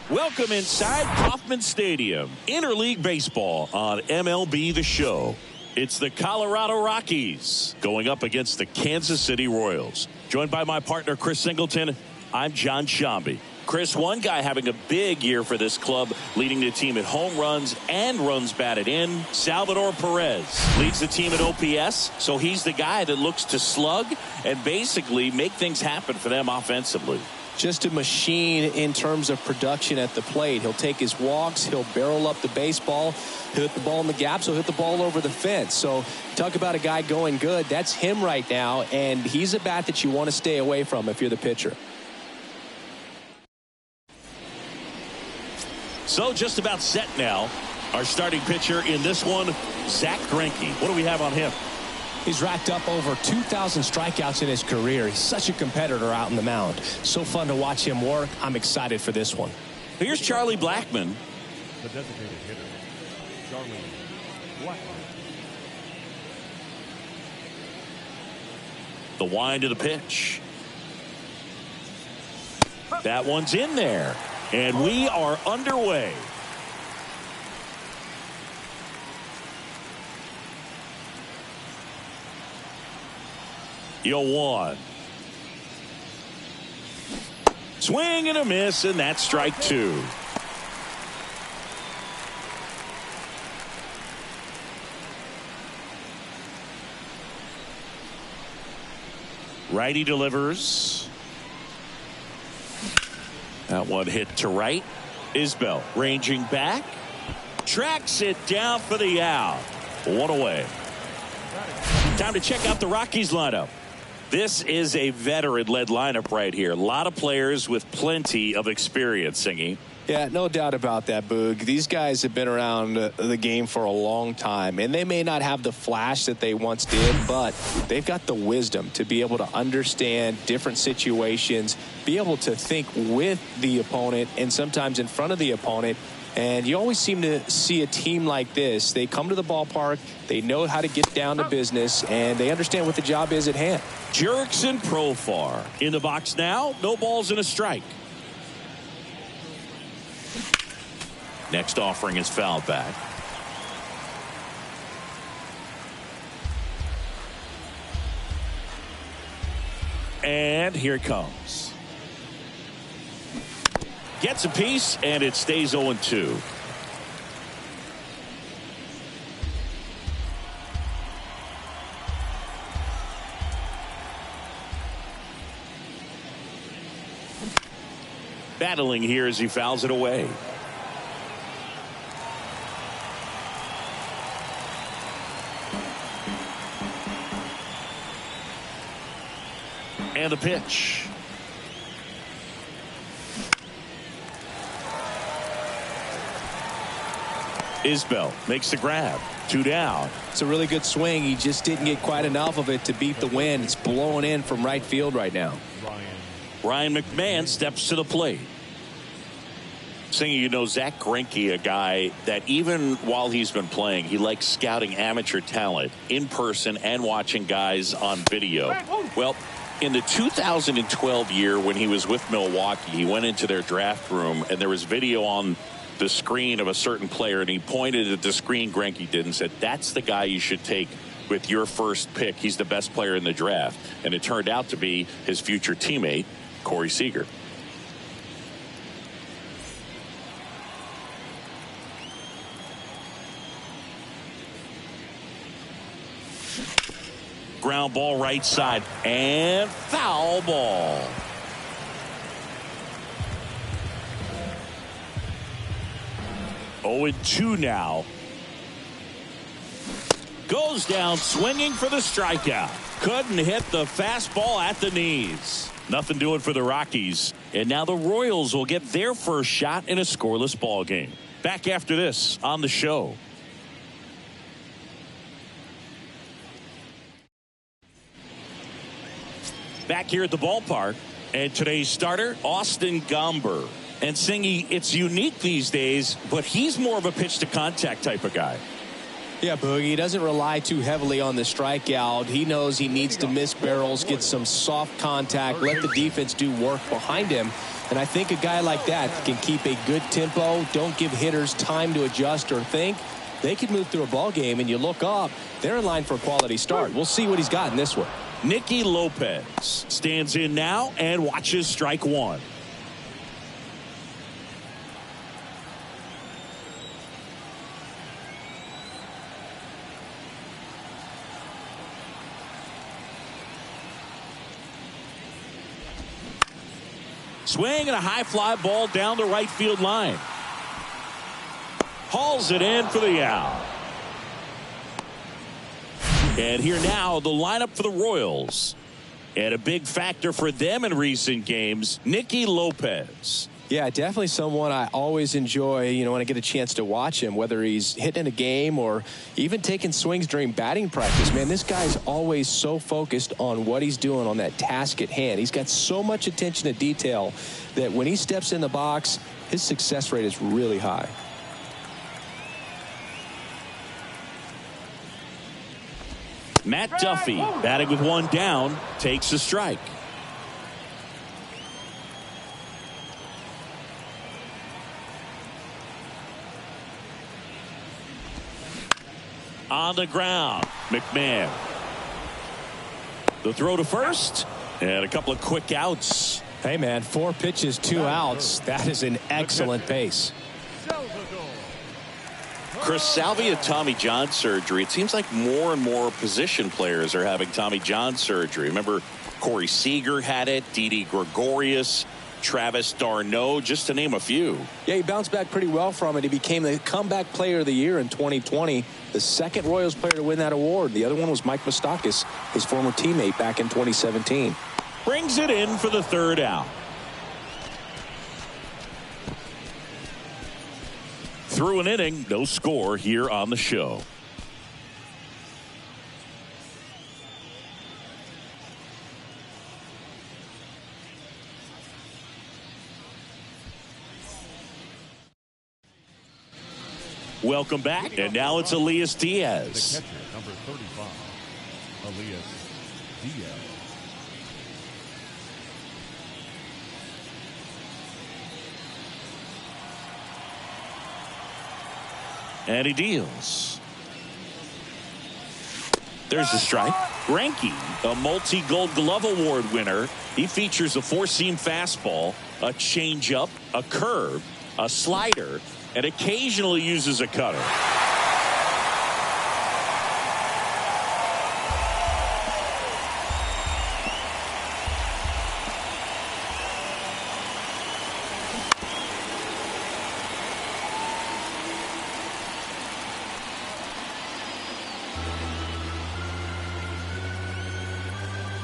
Welcome inside Kauffman Stadium. Interleague Baseball on MLB The Show. It's the Colorado Rockies going up against the Kansas City Royals. Joined by my partner, Chris Singleton, I'm John Shambi. Chris, one guy having a big year for this club, leading the team in home runs and runs batted in, Salvador Perez leads the team at OPS, so he's the guy that looks to slug and basically make things happen for them offensively. Just a machine in terms of production at the plate. He'll take his walks. He'll barrel up the baseball. He'll hit the ball in the gaps. He'll hit the ball over the fence. So talk about a guy going good. That's him right now, and he's a bat that you want to stay away from if you're the pitcher. So just about set now. Our starting pitcher in this one, Zach Greinke. What do we have on him? He's racked up over 2,000 strikeouts in his career. He's such a competitor out in the mound. So fun to watch him work. I'm excited for this one. Here's Charlie Blackmon. The designated hitter, Charlie Blackmon. The wind of the pitch. That one's in there. And we are underway. Yo, one. Swing and a miss, and that's strike two. Righty delivers. That one hit to right. Isbell ranging back. Tracks it down for the out. One away. Time to check out the Rockies lineup. This is a veteran-led lineup right here. A lot of players with plenty of experience, Singy. Yeah, no doubt about that, Boog. These guys have been around the game for a long time, and they may not have the flash that they once did, but they've got the wisdom to be able to understand different situations, be able to think with the opponent and sometimes in front of the opponent. And you always seem to see a team like this. They come to the ballpark, they know how to get down to business, and they understand what the job is at hand. Jerks and Profar in the box now. No balls and a strike. Next offering is fouled back. And here it comes. Gets a piece, and it stays 0-2. Battling here as he fouls it away. And the pitch. Isbell makes the grab. 2 down. It's a really good swing. He just didn't get quite enough of it to beat the wind. It's blowing in from right field right now. Ryan McMahon steps to the plate. Singing, you know, Zach Greinke, a guy that even while he's been playing, he likes scouting amateur talent in person and watching guys on video. Well, in the 2012 year when he was with Milwaukee, he went into their draft room and there was video on the screen of a certain player, and he pointed at the screen Greinke did and said, that's the guy you should take with your first pick. He's the best player in the draft. And it turned out to be his future teammate, Corey Seager. Ground ball right side and foul ball. Oh, and 2 now. Goes down swinging for the strikeout. Couldn't hit the fastball at the knees. Nothing doing for the Rockies. And now the Royals will get their first shot in a scoreless ball game. Back after this on the show. Back here at the ballpark, and today's starter, Austin Gomber. And Singy, it's unique these days, but he's more of a pitch to contact type of guy. Yeah, Boogie, he doesn't rely too heavily on the strikeout. He knows he needs to miss barrels, get some soft contact, let the defense do work behind him. And I think a guy like that can keep a good tempo, don't give hitters time to adjust or think. They could move through a ball game, and you look up, they're in line for a quality start. We'll see what he's got in this one. Nicky Lopez stands in now and watches strike 1. Swing and a high fly ball down the right field line. Hauls it in for the out. And here now, the lineup for the Royals. And a big factor for them in recent games, Nicky Lopez. Yeah, definitely someone I always enjoy, you know, when I get a chance to watch him, whether he's hitting a game or even taking swings during batting practice. Man, this guy's always so focused on what he's doing on that task at hand. He's got so much attention to detail that when he steps in the box, his success rate is really high. Matt Duffy batting with 1 down, takes a strike. On the ground, McMahon. The throw to first, and a couple of quick outs. Hey, man, 4 pitches, 2 outs. That is an excellent pace. Chris, salvia Tommy John surgery. It seems like more and more position players are having Tommy John surgery. Remember, Corey Seager had it, Didi Gregorius, Travis d'Arnaud, just to name a few. Yeah, he bounced back pretty well from it. He became the comeback player of the year in 2020, the second Royals player to win that award. The other one was Mike Moustakas, his former teammate back in 2017. Brings it in for the third out. Through an inning, no score here on the show. Welcome back, and now it's Elias Diaz. The catcher, number 35, Elias Diaz. And he deals. There's the strike. Greinke, a multi-Gold Glove Award winner. He features a four-seam fastball, a changeup, a curve, a slider, and occasionally uses a cutter.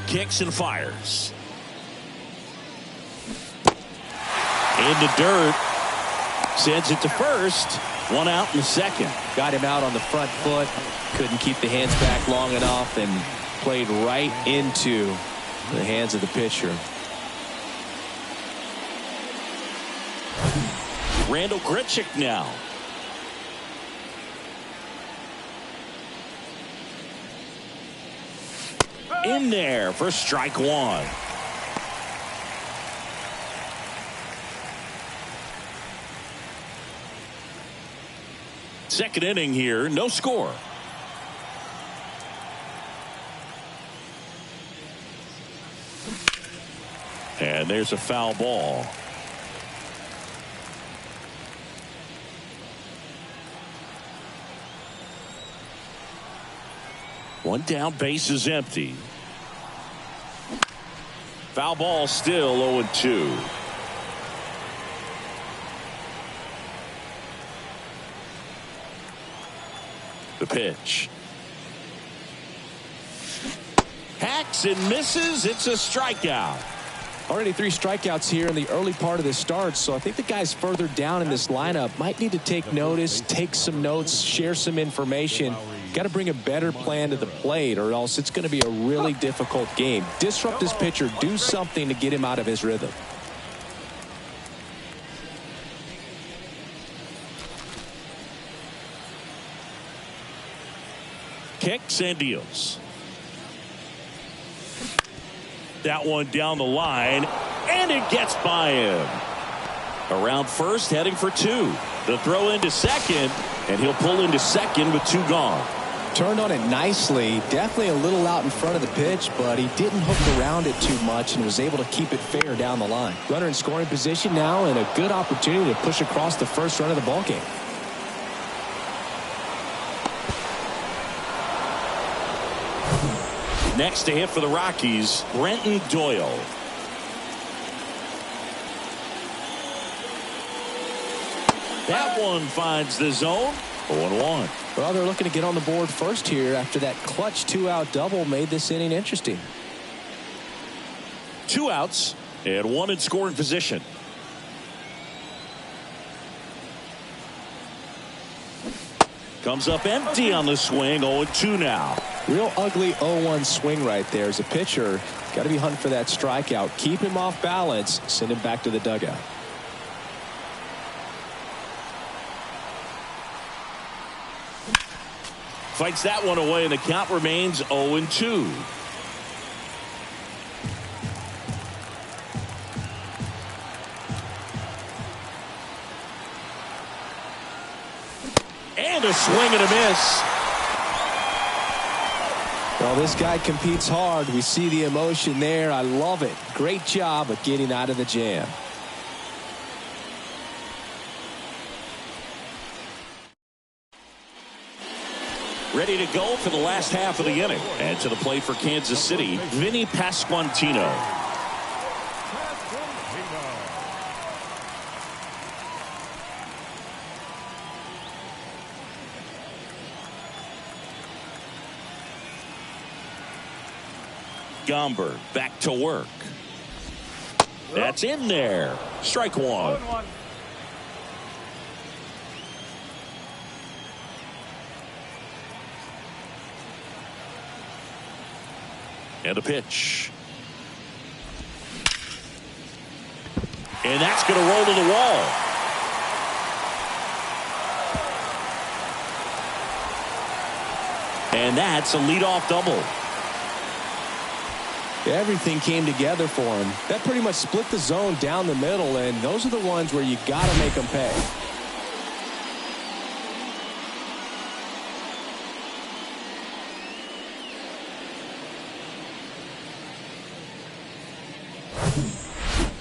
Kicks and fires. In the dirt. Sends it to first. One out in the second. Got him out on the front foot. Couldn't keep the hands back long enough and played right into the hands of the pitcher. Randall Grichuk now. In there for strike one. Second inning here, no score. And there's a foul ball. One down, base is empty. Foul ball, still 0-2. The pitch. Hacks and misses. It's a strikeout. Already 3 strikeouts here in the early part of the start, so I think the guys further down in this lineup might need to take notice, take some notes, share some information. Got to bring a better plan to the plate, or else it's going to be a really difficult game. Disrupt this pitcher. Do something to get him out of his rhythm. Kicks and deals. That one down the line, and it gets by him. Around first, heading for 2. The throw into second, and he'll pull into second with 2 gone. Turned on it nicely. Definitely a little out in front of the pitch, but he didn't hook around it too much and was able to keep it fair down the line. Runner in scoring position now, and a good opportunity to push across the first run of the ballgame. Next to hit for the Rockies, Brenton Doyle. That one finds the zone. 0-1. Well, they're looking to get on the board first here after that clutch 2-out double made this inning interesting. 2 outs and 1 in scoring position. Comes up empty on the swing. 0-2 now. Real ugly 0-1 swing right there. As a pitcher, got to be hunting for that strikeout. Keep him off balance. Send him back to the dugout. Fights that one away, and the count remains 0-2. And a swing and a miss. Well, this guy competes hard. We see the emotion there. I love it. Great job of getting out of the jam. ready to go for the last half of the inning. And to the plate for Kansas City, Vinny Pasquantino. Gomber back to work. That's in there. Strike one. And a pitch. And that's going to roll to the wall. And that's a leadoff double. Everything came together for him. That pretty much split the zone down the middle, and those are the ones where you got to make them pay.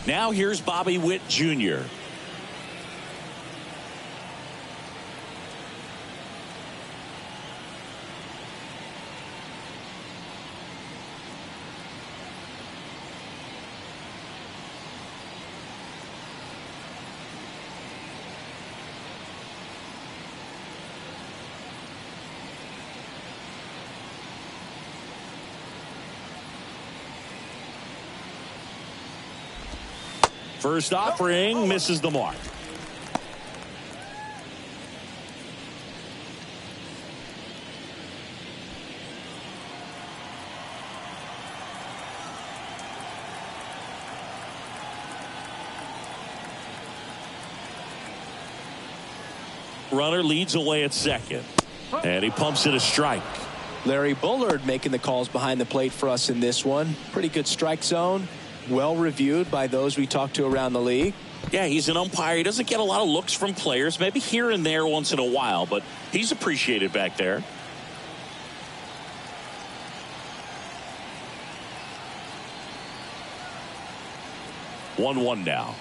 Now here's Bobby Witt Jr. First offering misses the mark. Runner leads away at second. And he pumps it a strike. Larry Bullard making the calls behind the plate for us in this one. Pretty good strike zone. Well reviewed by those we talked to around the league. Yeah, he's an umpire. He doesn't get a lot of looks from players, maybe here and there once in a while, but he's appreciated back there. One now.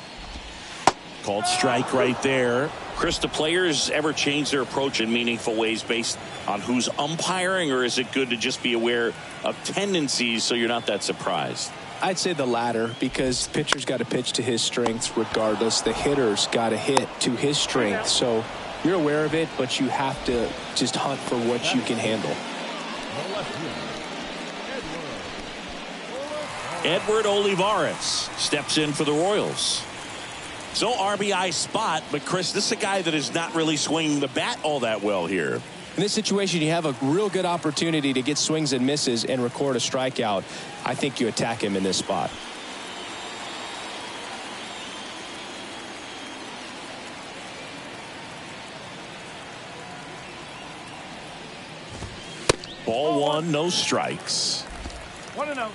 Called strike right there. Chris, do players ever change their approach in meaningful ways based on who's umpiring, or is it good to just be aware of tendencies so you're not that surprised? I'd say the latter, because the pitcher's got to pitch to his strengths regardless. The hitter's got to hit to his strength. So you're aware of it, but you have to just hunt for what you can handle. Edward Olivares steps in for the Royals. So RBI spot, but Chris, this is a guy that is not really swinging the bat all that well here. In this situation, you have a real good opportunity to get swings and misses and record a strikeout. I think you attack him in this spot. Ball one, no strikes. 1-0.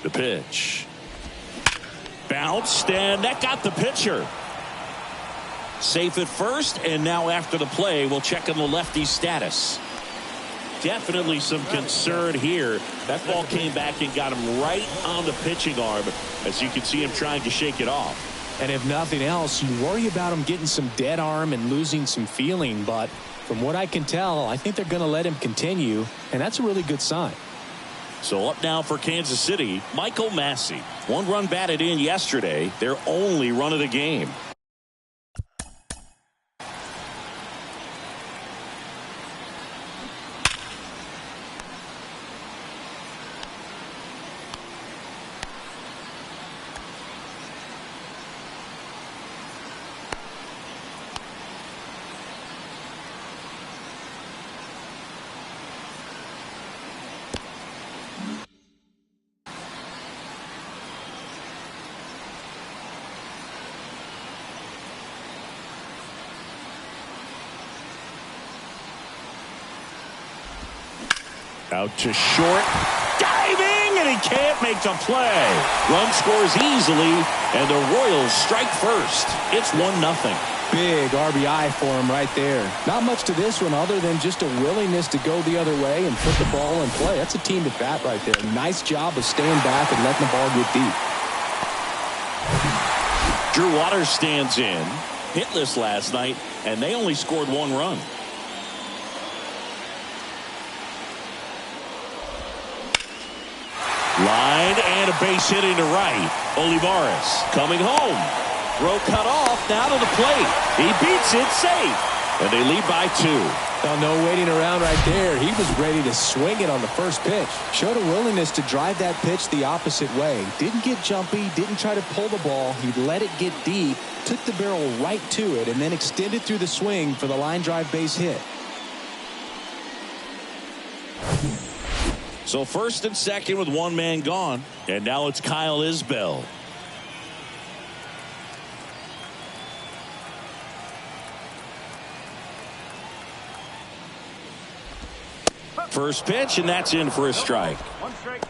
The pitch. Bounced, and that got the pitcher. Safe at first, and now after the play, we'll check on the lefty's status. Definitely some concern here. That ball came back and got him right on the pitching arm, as you can see him trying to shake it off. And if nothing else, you worry about him getting some dead arm and losing some feeling. But from what I can tell, I think they're going to let him continue, and that's a really good sign. So up now for Kansas City, Michael Massey. One run batted in yesterday, their only run of the game. Out to short, diving, and he can't make the play. Run scores easily, and the Royals strike first. It's 1-0. Big RBI for him right there. Not much to this one other than just a willingness to go the other way and put the ball in play. That's a team at bat right there. Nice job of staying back and letting the ball get deep. Drew Waters stands in. Hitless last night, and they only scored 1 run. Line and a base hit into right. Olivares coming home. Throw cut off. Now to the plate. He beats it safe. And they lead by 2. Well, no waiting around right there. He was ready to swing it on the first pitch. Showed a willingness to drive that pitch the opposite way. Didn't get jumpy. Didn't try to pull the ball. He let it get deep. Took the barrel right to it and then extended through the swing for the line drive base hit. So first and second with 1 man gone. And now it's Kyle Isbell. First pitch, and that's in for a strike. 1 strike.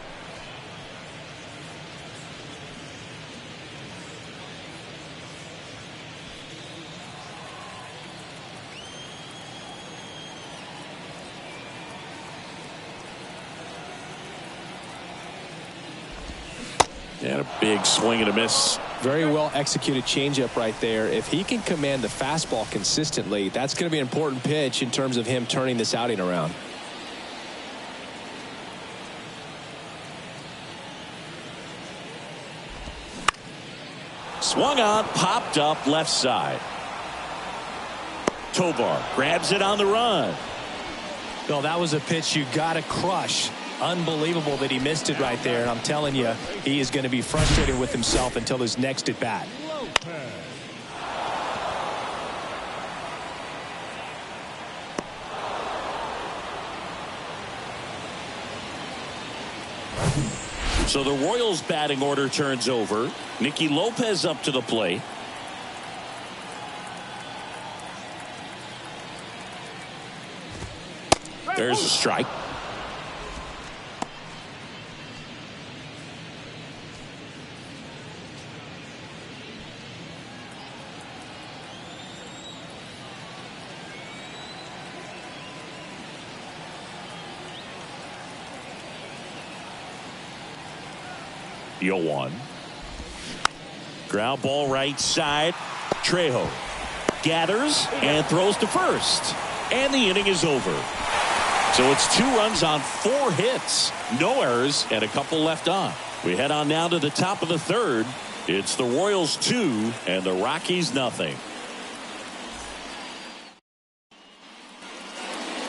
And a big swing and a miss. Very well executed changeup right there. If he can command the fastball consistently, that's going to be an important pitch in terms of him turning this outing around. Swung on, popped up left side. Tovar grabs it on the run. Well, that was a pitch you got to crush. Unbelievable that he missed it right there. And I'm telling you, he is going to be frustrated with himself until his next at bat. So the Royals batting order turns over. Nicky Lopez up to the plate. There's a strike. The 0-1. Ground ball right side. Trejo gathers and throws to first. And the inning is over. So it's 2 runs on 4 hits. No errors and a couple left on. We head on now to the top of the 3rd. It's the Royals 2 and the Rockies nothing.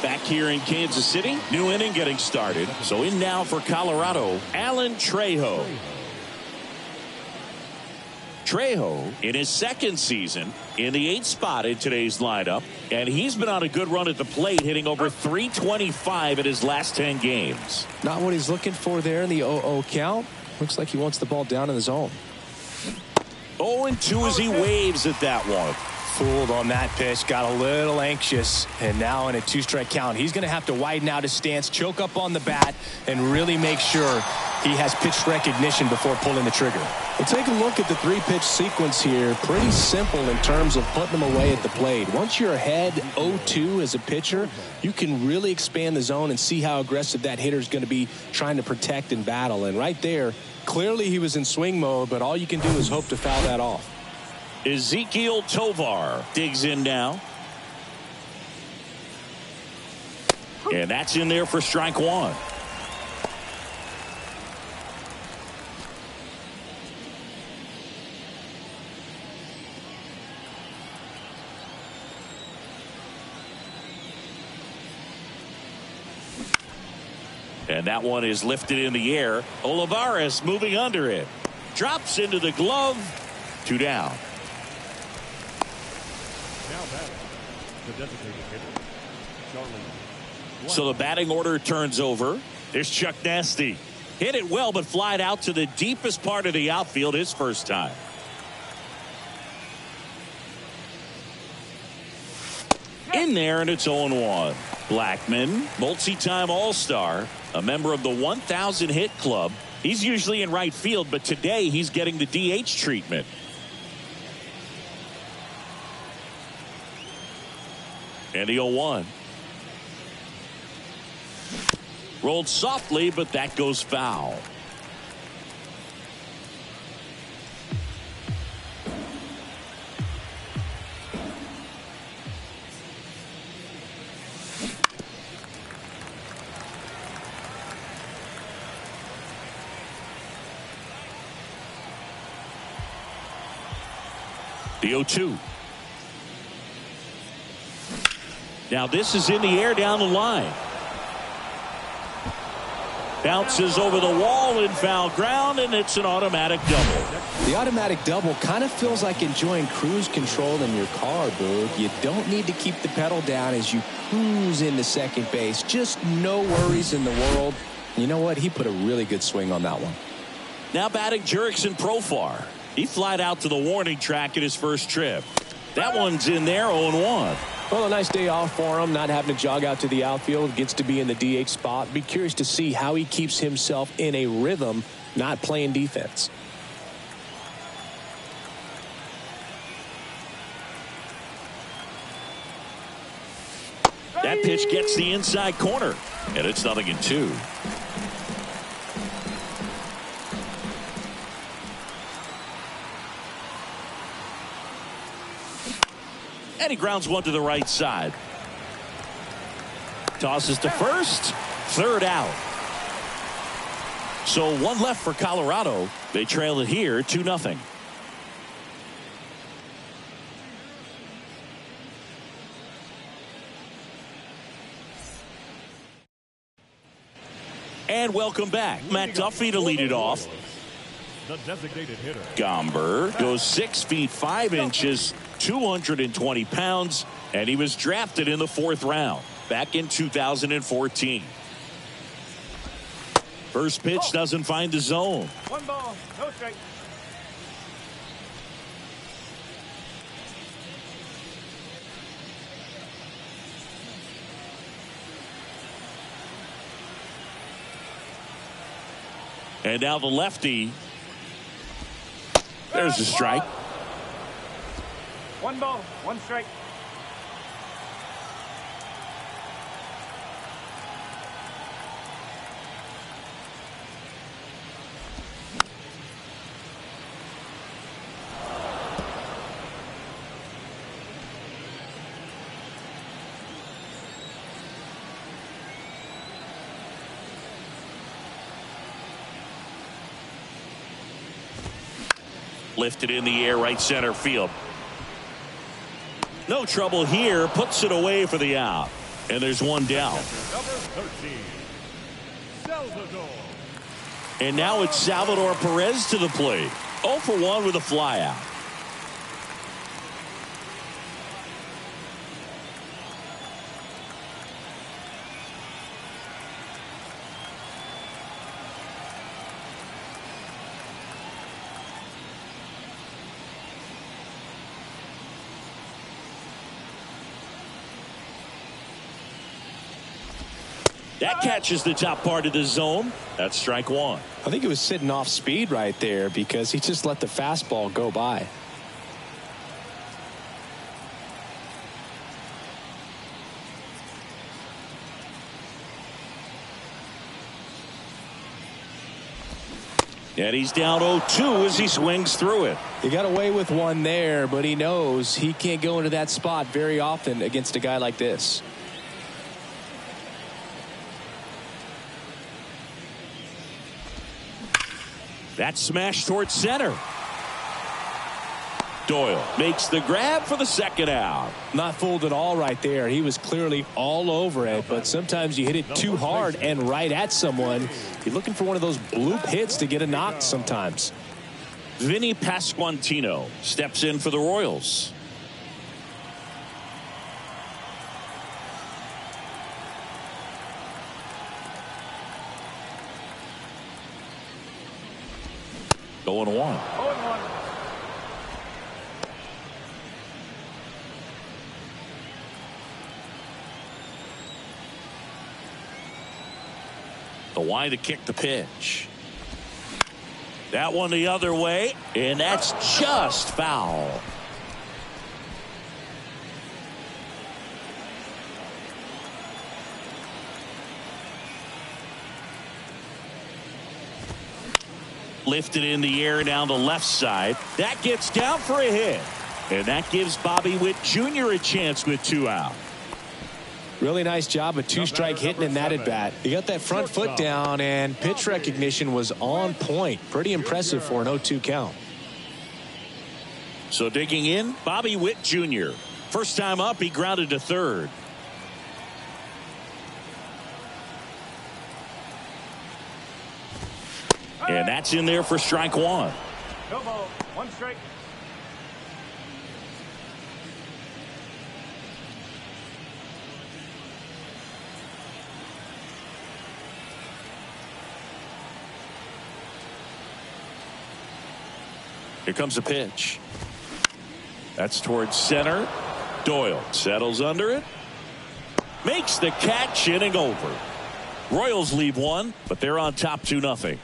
Back here in Kansas City, new inning getting started. So in now for Colorado, Alan Trejo. Trejo in his 2nd season in the 8th spot in today's lineup, and he's been on a good run at the plate, hitting over .325 in his last 10 games. Not what he's looking for there in the 0-0 count. Looks like he wants the ball down in the zone. 0-2 as he waves at that one. Fooled on that pitch, got a little anxious, and now in a 2-strike count, he's going to have to widen out his stance, choke up on the bat, and really make sure he has pitch recognition before pulling the trigger. Well, take a look at the 3-pitch sequence here. Pretty simple in terms of putting them away at the plate. Once you're ahead 0-2 as a pitcher, you can really expand the zone and see how aggressive that hitter is going to be trying to protect and battle. And right there, clearly he was in swing mode, but all you can do is hope to foul that off. Ezequiel Tovar digs in now. And that's in there for strike 1. And that one is lifted in the air. Olivares moving under it. Drops into the glove. 2 down. Now batting, the designated hitter, Charlie. So the batting order turns over. There's Chuck Nasty. Hit it well, but flied out to the deepest part of the outfield his first time. In there, and it's 0-1. Blackman, multi-time All-Star, a member of the 1,000 hit club. He's usually in right field, but today he's getting the DH treatment. And the 0-1. Rolled softly, but that goes foul. The 0-2. Now this is in the air down the line. Bounces over the wall in foul ground, and it's an automatic double. The automatic double kind of feels like enjoying cruise control in your car, Boog. You don't need to keep the pedal down as you cruise into second base. Just no worries in the world. You know what? He put a really good swing on that one. Now batting Jurickson Profar. He flied out to the warning track at his first trip. That one's in there, 0-1. Well, a nice day off for him, not having to jog out to the outfield. Gets to be in the DH spot. Be curious to see how he keeps himself in a rhythm, not playing defense. That pitch gets the inside corner, and it's 0-2. And he grounds one to the right side. Tosses to first. Third out. So one left for Colorado. They trail it here 2-0. And welcome back. Matt Duffy to lead it off. The designated hitter. Gomber goes 6 feet 5 inches, 220 pounds, and he was drafted in the 4th round back in 2014. First pitch doesn't find the zone. 1 ball, no strike. And now the lefty. There's a strike. 1 ball, 1 strike. Lifted in the air, right center field. No trouble here. Puts it away for the out. And there's one down. Number 13, Salvador. And now it's Salvador Perez to the plate. 0 for 1 with a flyout. That catches the top part of the zone. That's strike 1. I think he was sitting off speed right there because he just let the fastball go by. And he's down 0-2 as he swings through it. He got away with one there, but he knows he can't go into that spot very often against a guy like this. That smash towards center. Doyle makes the grab for the second out. Not fooled at all right there. He was clearly all over it, but sometimes you hit it too hard and right at someone. You're looking for one of those bloop hits to get a knock sometimes. Vinny Pasquantino steps in for the Royals. Going 1. The wide to kick the pitch. That one the other way, and that's just foul. Lifted in the air down the left side. That gets down for a hit. And that gives Bobby Witt Jr. a chance with 2 out. Really nice job of 2-strike hitting in that at bat. He got that front foot down, and pitch recognition was on point. Pretty impressive for an 0-2 count. So digging in, Bobby Witt Jr. First time up, he grounded to third. And that's in there for strike one. No ball. One strike. Here comes a pitch. That's towards center. Doyle settles under it. Makes the catch, inning over. Royals leave one, but they're on top 2-0.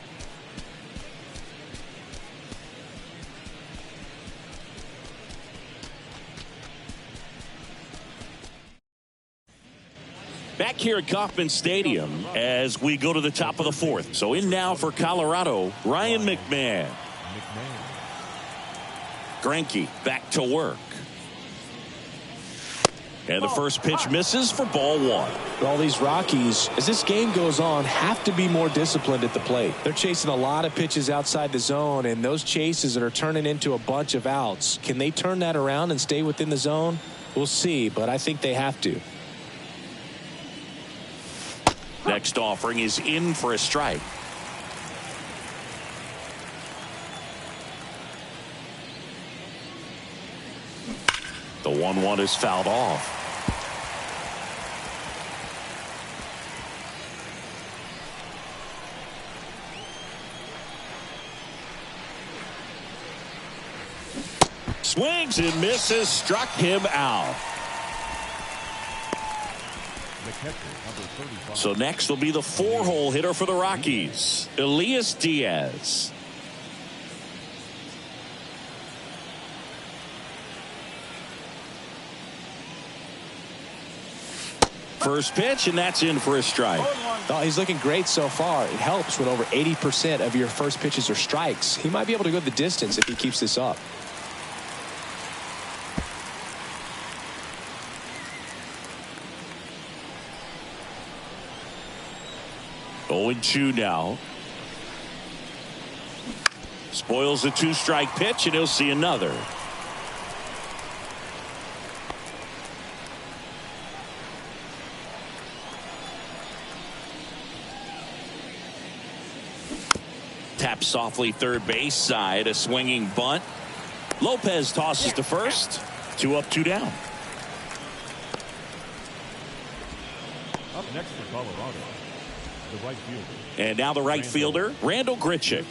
Back here at Kauffman Stadium as we go to the top of the fourth. So in now for Colorado, Ryan McMahon. Greinke back to work. And the first pitch misses for ball one. All these Rockies, as this game goes on, have to be more disciplined at the plate. They're chasing a lot of pitches outside the zone, and those chases that are turning into a bunch of outs. Can they turn that around and stay within the zone? We'll see, but I think they have to. Next offering is in for a strike. The 1-1 is fouled off. Swings and misses, struck him out. So next will be the 4-hole hitter for the Rockies, Elias Diaz. First pitch, and that's in for a strike. Oh, he's looking great so far. It helps when over 80% of your first pitches are strikes. He might be able to go the distance if he keeps this up. Oh, 0-2 now. Spoils the 2-strike pitch, and he'll see another. Tap softly third base side, a swinging bunt. Lopez tosses to first. 2 up, 2 down. Up next for Colorado, the right fielder. And now the right fielder, Randall Grichuk.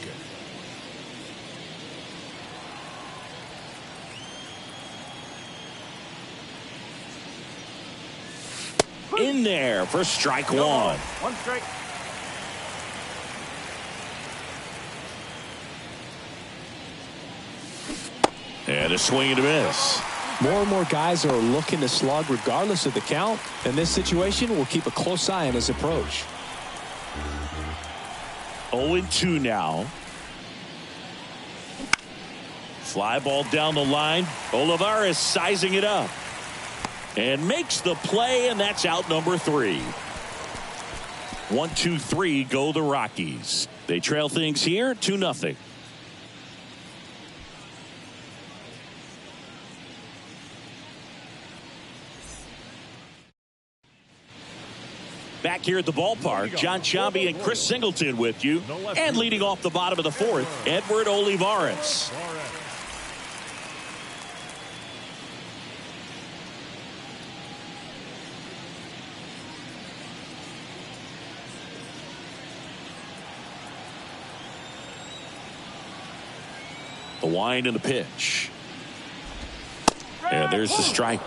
In there for strike one. One strike. And a swing and a miss. More and more guys are looking to slug regardless of the count. In this situation, we'll keep a close eye on his approach. 0-2 now. Fly ball down the line. Olivares sizing it up. And makes the play, and that's out number 3. 1-2-3 go the Rockies. They trail things here 2-0. Back here at the ballpark, John Sciambi and Chris Singleton with you. And leading off the bottom of the fourth, Edward Olivares. The wind and the pitch. And there's the strike.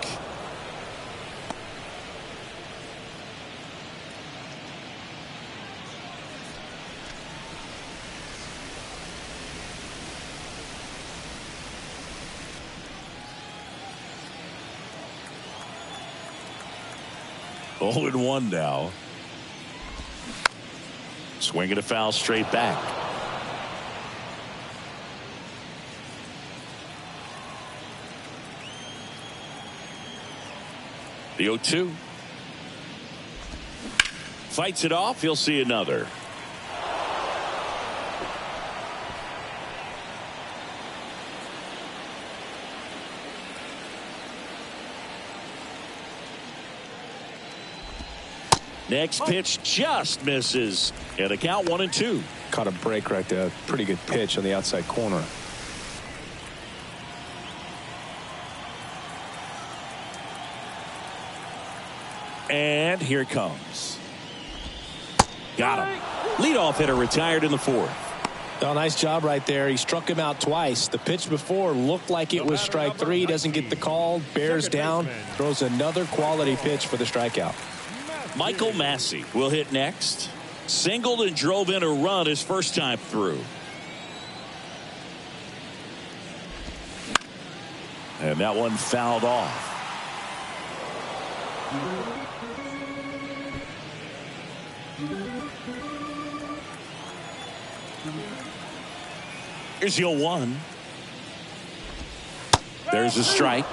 Oh, and 1 now. Swinging a foul straight back. The 0-2. Fights it off. He'll see another. Next pitch just misses. And a count 1-2. Caught a break right there. Pretty good pitch on the outside corner. And here it comes. Got him. Leadoff hitter retired in the fourth. Oh, nice job right there. He struck him out twice. The pitch before looked like it was strike three. Doesn't get the call. Bears down. Throws another quality pitch for the strikeout. Michael Massey will hit next. Singled and drove in a run his first time through. And that one fouled off. Here's your 1. There's a strike.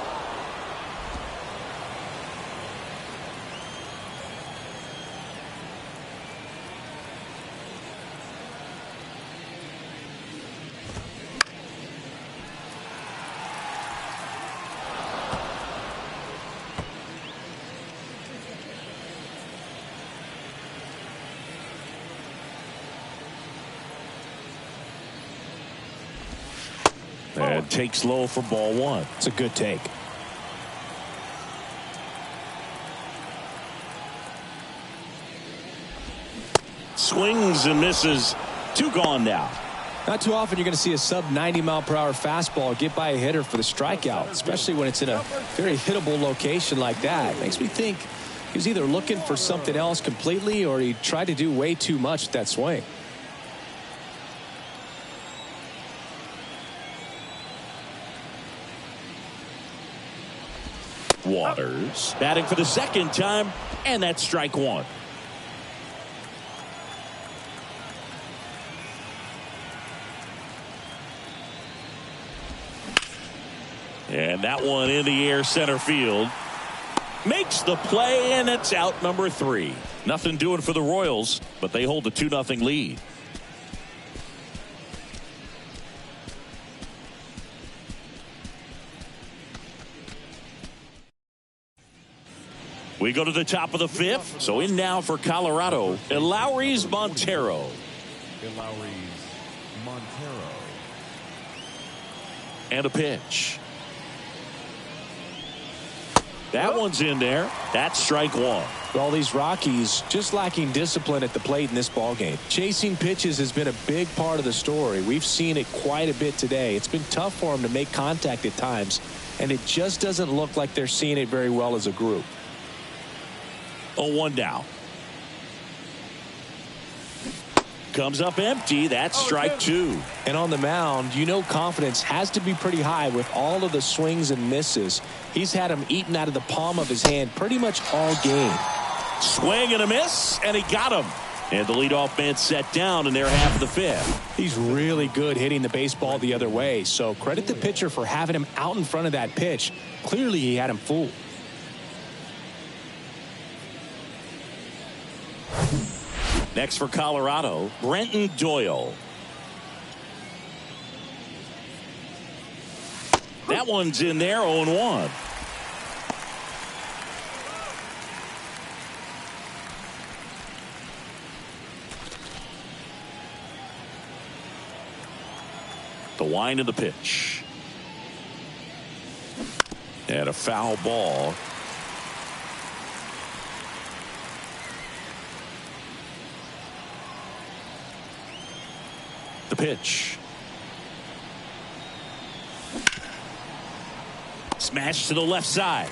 And takes low for ball 1. It's a good take. Swings and misses. 2 gone now. Not too often you're going to see a sub 90-mile-per-hour fastball get by a hitter for the strikeout, especially when it's in a very hittable location like that. Makes me think he was either looking for something else completely or he tried to do way too much with that swing. Waters batting for the second time, and that's strike 1. And that one in the air center field. Makes the play, and it's out number 3. Nothing doing for the Royals, but they hold a 2-0 lead. We go to the top of the 5th. So in now for Colorado, Lowry's Montero. And a pitch. That one's in there. That's strike 1. Well, these Rockies just lacking discipline at the plate in this ballgame. Chasing pitches has been a big part of the story. We've seen it quite a bit today. It's been tough for them to make contact at times, and it just doesn't look like they're seeing it very well as a group. 0-1 down. Comes up empty. That's strike 2. And on the mound, you know confidence has to be pretty high with all of the swings and misses. He's had them eaten out of the palm of his hand pretty much all game. Swing and a miss, and he got him. And the leadoff man set down in their half of the 5th. He's really good hitting the baseball the other way, so credit the pitcher for having him out in front of that pitch. Clearly he had him fooled. Next for Colorado, Brenton Doyle. That one's in there, 0-1. The wind of the pitch. And a foul ball. The pitch. Smash to the left side.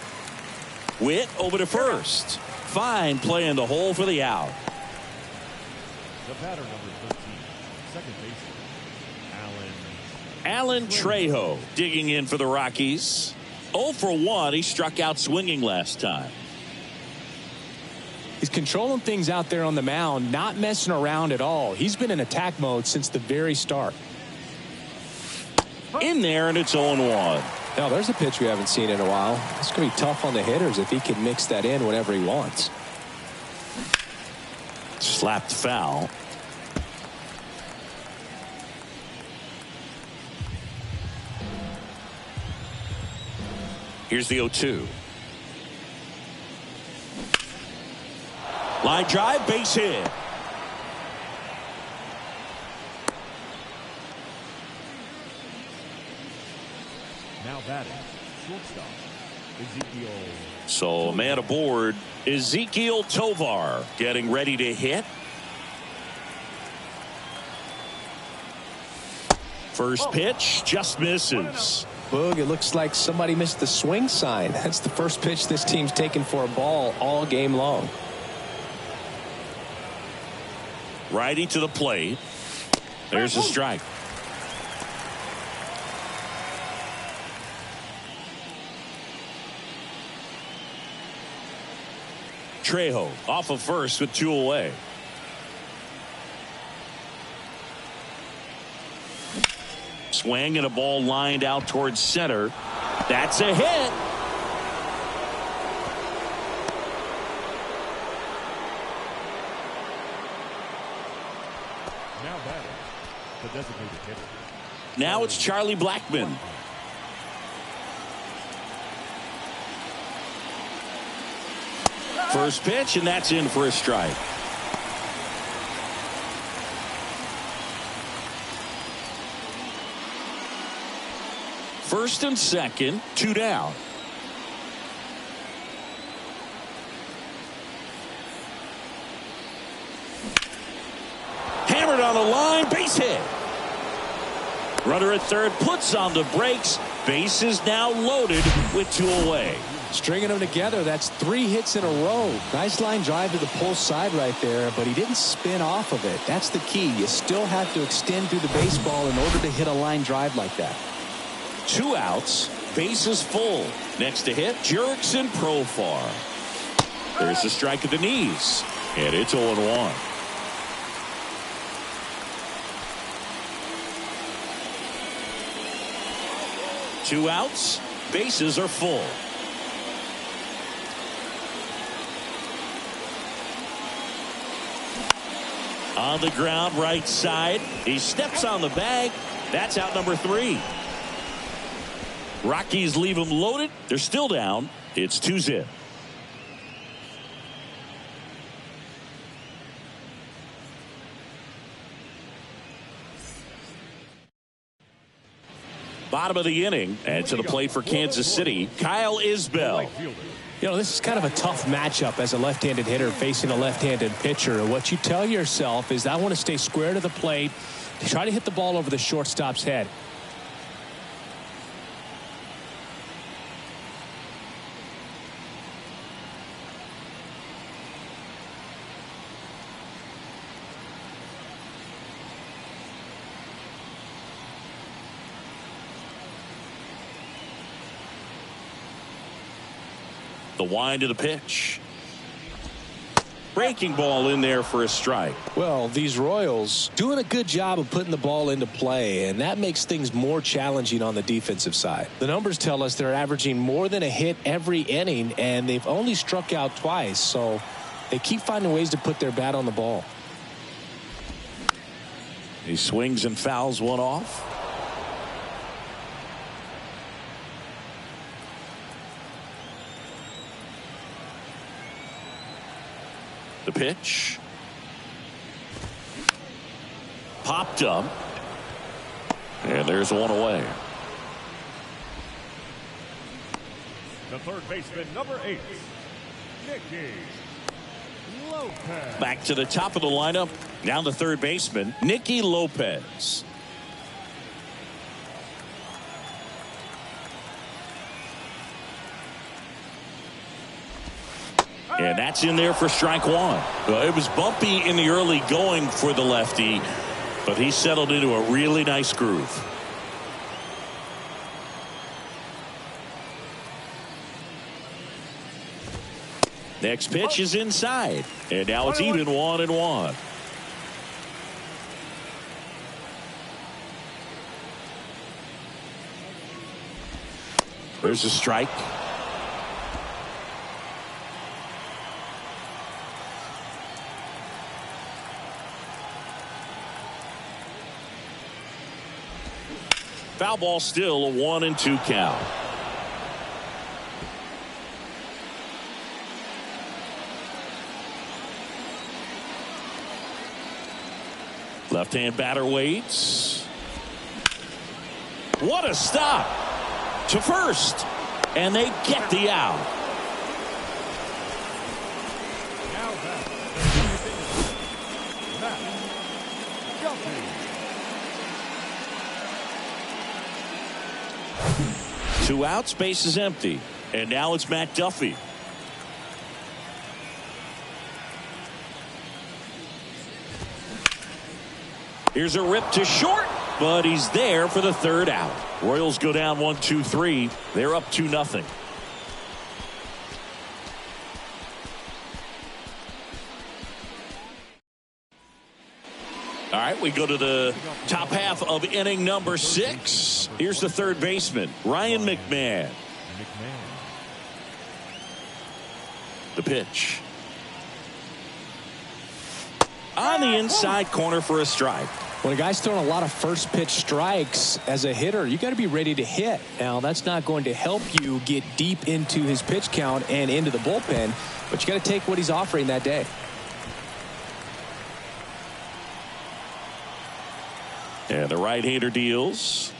Witt over to first. Fine play in the hole for the out. The batter, number 13, second baseman, Alan Trejo digging in for the Rockies. 0 for 1. He struck out swinging last time. He's controlling things out there on the mound, not messing around at all. He's been in attack mode since the very start. In there, and it's 0-1. Now, there's a pitch we haven't seen in a while. It's going to be tough on the hitters if he can mix that in whenever he wants. Slapped foul. Here's the 0-2. Line drive, base hit. Now batting, shortstop, Ezekiel. So man aboard, Ezekiel Tovar getting ready to hit. First pitch just misses. Boog, it looks like somebody missed the swing sign. That's the first pitch this team's taken for a ball all game long. Righty to the plate. There's a strike. Trejo off of first with 2 away. Swing and a ball lined out towards center. That's a hit. Now batting, the designated hitter. Now it's Charlie Blackmon. First pitch, and that's in for a strike. First and second, 2 down. Hammered on the line, base hit. Runner at third puts on the brakes. Base is now loaded with 2 away. Stringing them together, that's 3 hits in a row. Nice line drive to the pull side right there, but he didn't spin off of it. That's the key. You still have to extend through the baseball in order to hit a line drive like that. 2 outs, bases full. Next to hit, Jurickson Profar. There's a strike at the knees, and it's 0-1. Two outs, bases are full. On the ground, right side. He steps on the bag. That's out number 3. Rockies leave him loaded. They're still down. It's 2-0. Bottom of the inning, and to the plate for Kansas City, Kyle Isbell. You know, this is kind of a tough matchup as a left-handed hitter facing a left-handed pitcher. What you tell yourself is, I want to stay square to the plate, try to hit the ball over the shortstop's head. The wind of the pitch. Breaking ball in there for a strike. Well, these Royals doing a good job of putting the ball into play, and that makes things more challenging on the defensive side. The numbers tell us they're averaging more than a hit every inning, and they've only struck out twice, so they keep finding ways to put their bat on the ball. He swings and fouls one off. The pitch. Popped up. And there's one away. The third baseman, number 8, Nicky Lopez. Back to the top of the lineup. Now the third baseman, Nicky Lopez. And that's in there for strike 1. It was bumpy in the early going for the lefty, but he settled into a really nice groove. Next pitch is inside, and now it's even 1-1. There's a strike. Foul ball, still a 1-2 count. Left-hand batter waits. What a stop to first. And they get the out. Two outs, base is empty. And now it's Matt Duffy. Here's a rip to short, but he's there for the third out. Royals go down 1-2-3. They're up 2-0. All right, we go to the top half of inning number 6. Here's the third baseman, Ryan McMahon. The pitch. On the inside corner for a strike. When a guy's throwing a lot of first pitch strikes as a hitter, you got to be ready to hit. Now, that's not going to help you get deep into his pitch count and into the bullpen, but you got to take what he's offering that day. And the right-hander deals.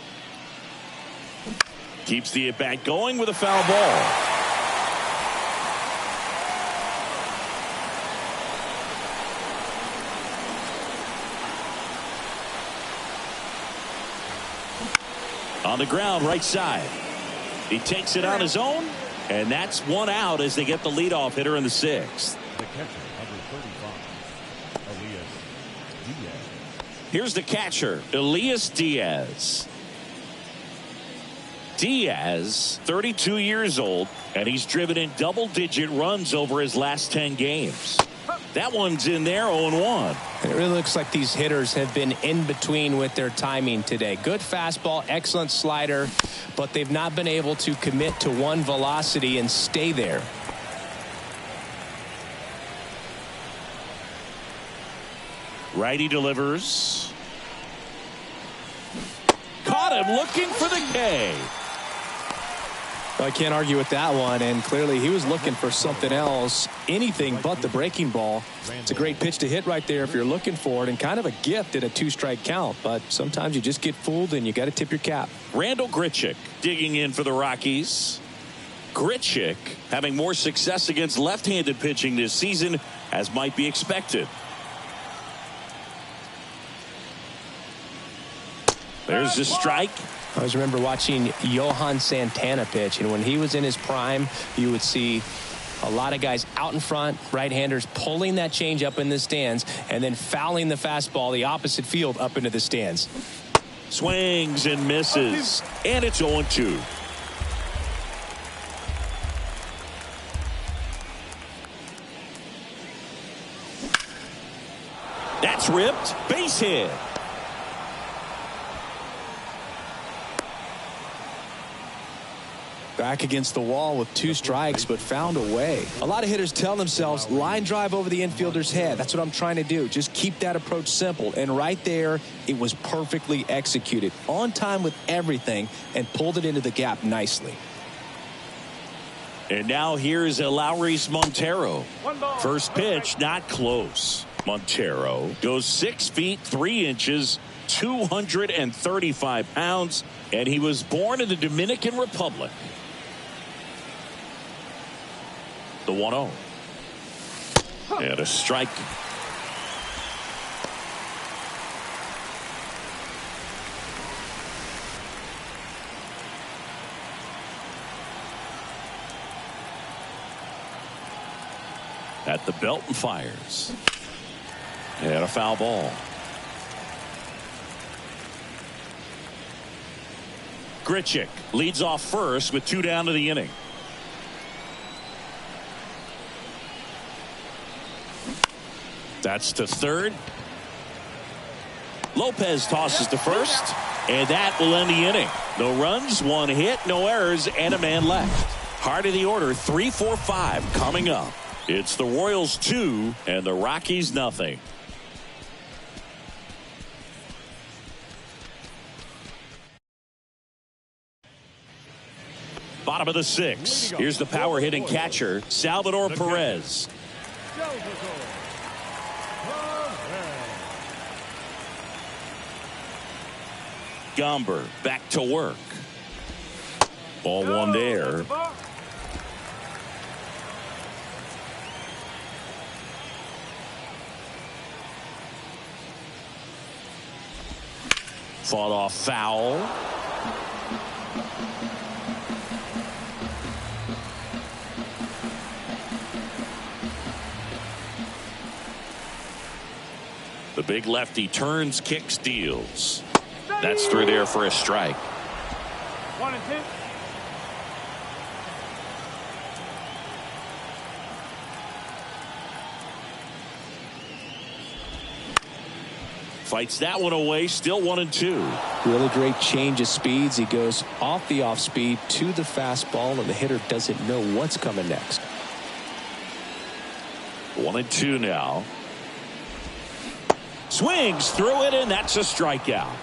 Keeps the at-bat going with a foul ball. On the ground, right side. He takes it on his own, and that's one out as they get the leadoff hitter in the 6th. The catcher, number 35, Elias Diaz. Here's the catcher, Elias Diaz. Diaz, 32 years old, and he's driven in double-digit runs over his last 10 games. That one's in there, 0-1. It really looks like these hitters have been in between with their timing today. Good fastball, excellent slider, but they've not been able to commit to one velocity and stay there. Righty delivers. Caught him looking for the K. I can't argue with that one, and clearly he was looking for something else, anything but the breaking ball. It's a great pitch to hit right there if you're looking for it, and kind of a gift at a 2-strike count, but sometimes you just get fooled and you got to tip your cap. Randall Grichuk digging in for the Rockies. Grichuk having more success against left-handed pitching this season, as might be expected. There's the strike. I always remember watching Johan Santana pitch, and when he was in his prime, you would see a lot of guys out in front, right-handers pulling that change up in the stands and then fouling the fastball the opposite field up into the stands. Swings and misses, and it's 0-2. That's ripped, base hit. Back against the wall with 2 strikes, but found a way. A lot of hitters tell themselves line drive over the infielder's head. That's what I'm trying to do. Just keep that approach simple. And right there, it was perfectly executed. On time with everything and pulled it into the gap nicely. And now here's Lowry's Montero. First pitch, not close. Montero goes 6 feet 3 inches, 235 pounds, and he was born in the Dominican Republic. The 1-0. And a strike. At the belt and fires. And a foul ball. Grichuk leads off first with 2 down to the inning. That's to third. Lopez tosses to first, and that will end the inning. No runs, 1 hit, no errors, and a man left. Heart of the order, 3-4-5 coming up. It's the Royals 2 and the Rockies nothing. Bottom of the 6th. Here's the power hitting catcher, Salvador Perez. Gomber back to work. Ball one there. Fought off foul. The big lefty turns, kicks, deals. That's through there for a strike. 1-2. Fights that one away, still 1-2. Really great change of speeds. He goes off the off speed to the fastball, and the hitter doesn't know what's coming next. 1-2 now. Swings through it, and that's a strikeout.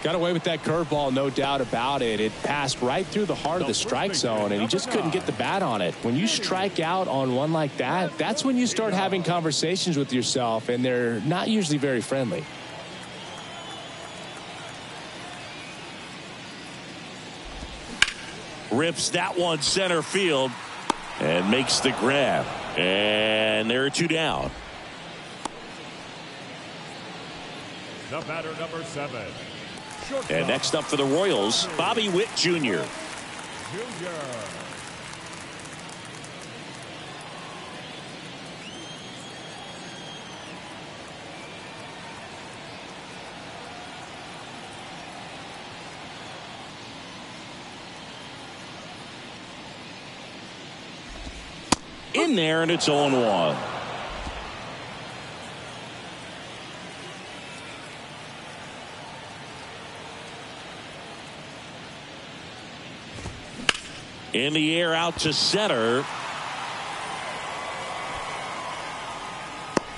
Got away with that curveball, no doubt about it. It passed right through the heart of the strike zone, and he just couldn't get the bat on it. When you strike out on one like that, that's when you start having conversations with yourself, and they're not usually very friendly. Rips that one center field and makes the grab. And there are two down. The batter, number 7. And next up for the Royals, Bobby Witt Jr. In there, and it's 0-1. In the air, out to center.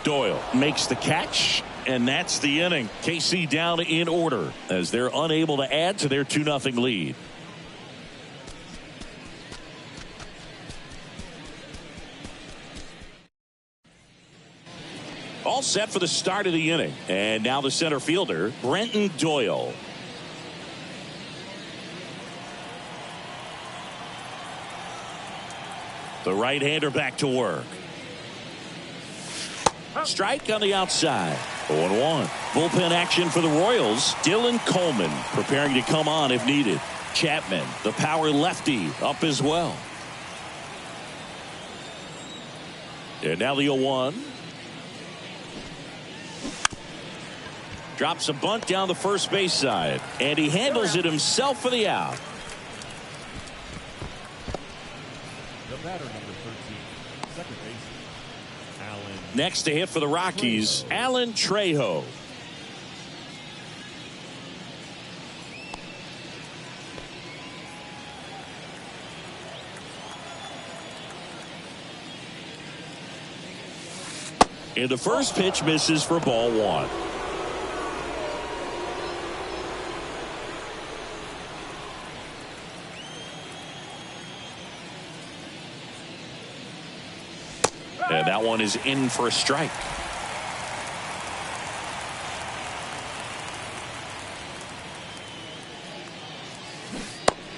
Doyle makes the catch, and that's the inning. KC down in order as they're unable to add to their 2-0 lead. All set for the start of the inning. And now the center fielder, Brenton Doyle. The right-hander back to work. Strike on the outside. 0-1. Bullpen action for the Royals. Dylan Coleman preparing to come on if needed. Chapman, the power lefty, up as well. And now the 0-1. Drops a bunt down the first base side. And he handles it himself for the out. The batter, number 13, second baseman, Alan. Next to hit for the Rockies, Alan Trejo. And the first pitch misses for ball one. And that one is in for a strike.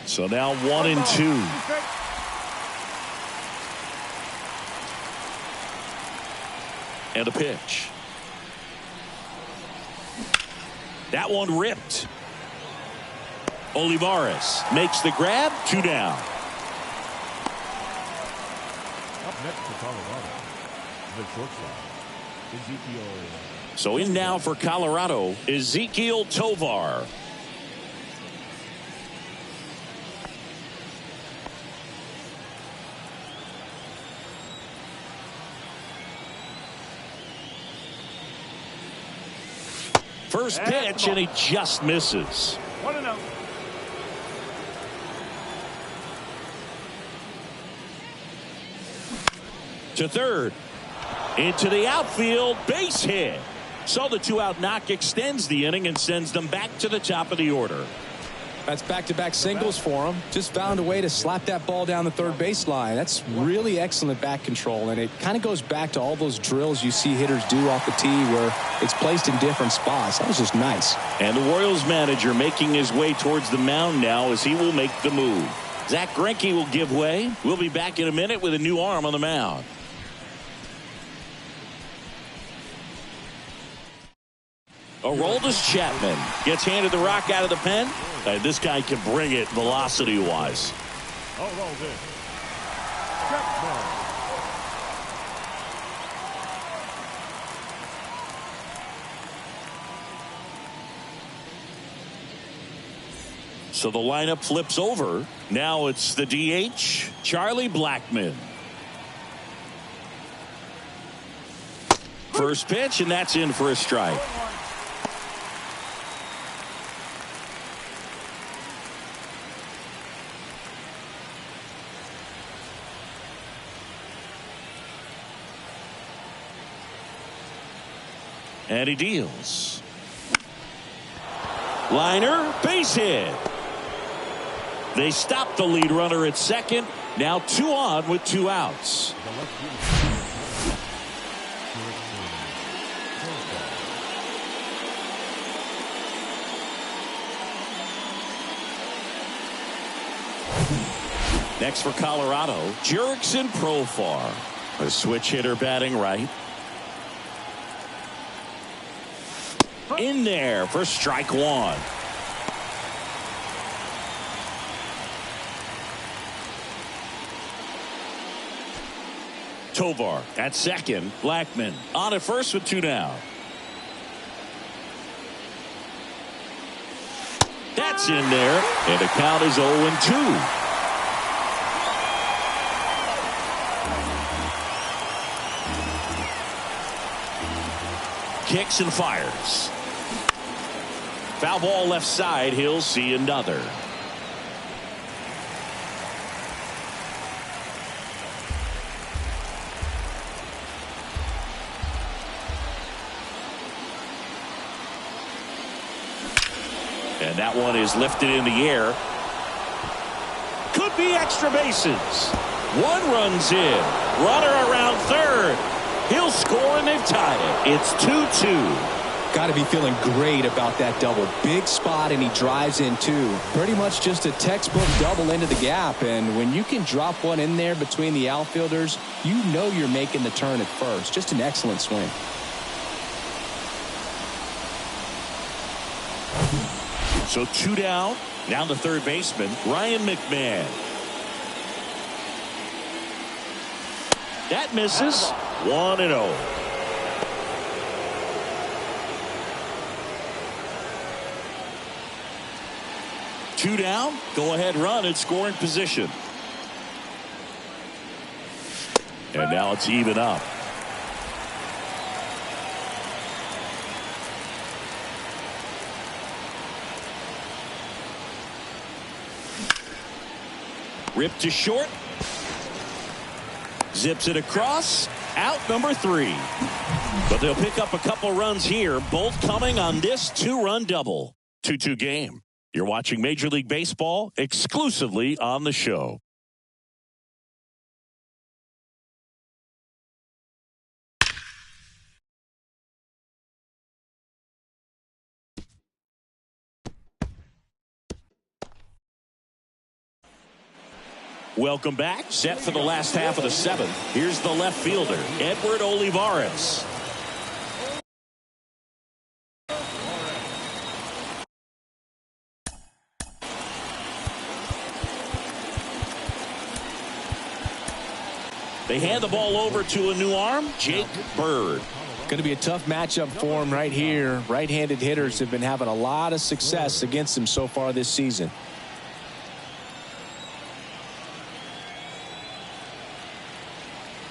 So now 1-2. And a pitch. That one ripped. Olivares makes the grab. 2 down. Up next for Colorado, the shortstop, Ezekiel. So in now for Colorado, Ezekiel Tovar. First pitch, and he just misses. 1-0. To third. Into the outfield, base hit. So the 2-out knock extends the inning and sends them back to the top of the order. That's back-to-back singles for him. Just found a way to slap that ball down the third baseline. That's really excellent bat control, and it kind of goes back to all those drills you see hitters do off the tee where it's placed in different spots. That was just nice. And the Royals manager making his way towards the mound now as he will make the move. Zach Greinke will give way. We'll be back in a minute with a new arm on the mound. Aroldis Chapman gets handed the rock out of the pen. This guy can bring it velocity-wise. Aroldis Chapman. So the lineup flips over. Now it's the DH, Charlie Blackmon. First pitch, and that's in for a strike. And he deals. Liner, base hit. They stop the lead runner at second. Now 2 on with 2 outs. Next for Colorado, Jurickson Profar. A switch hitter batting right. In there for strike 1. Tovar at second. Blackmon on at first with 2 down. That's in there, and the count is 0-2. Kicks and fires. Foul ball left side. He'll see another. And that one is lifted in the air. Could be extra bases. 1 run's in. Runner around third. He'll score, and they've tied it. It's 2-2. Got to be feeling great about that double. Big spot, and he drives in 2. Pretty much just a textbook double into the gap. And when you can drop one in there between the outfielders, you know you're making the turn at first. Just an excellent swing. So 2 down. Now the third baseman, Ryan McMahon. That misses. 1-0. Two down. Go ahead run in scoring position. And now it's even up. Ripped to short. Zips it across. Out number 3. But they'll pick up a couple runs here, both coming on this 2-run double. 2-2 game. You're watching Major League Baseball exclusively on the show. Welcome back. Set for the last half of the 7th. Here's the left fielder, Edward Olivares. They hand the ball over to a new arm, Jake Bird. Going to be a tough matchup for him right here. Right-handed hitters have been having a lot of success against him so far this season.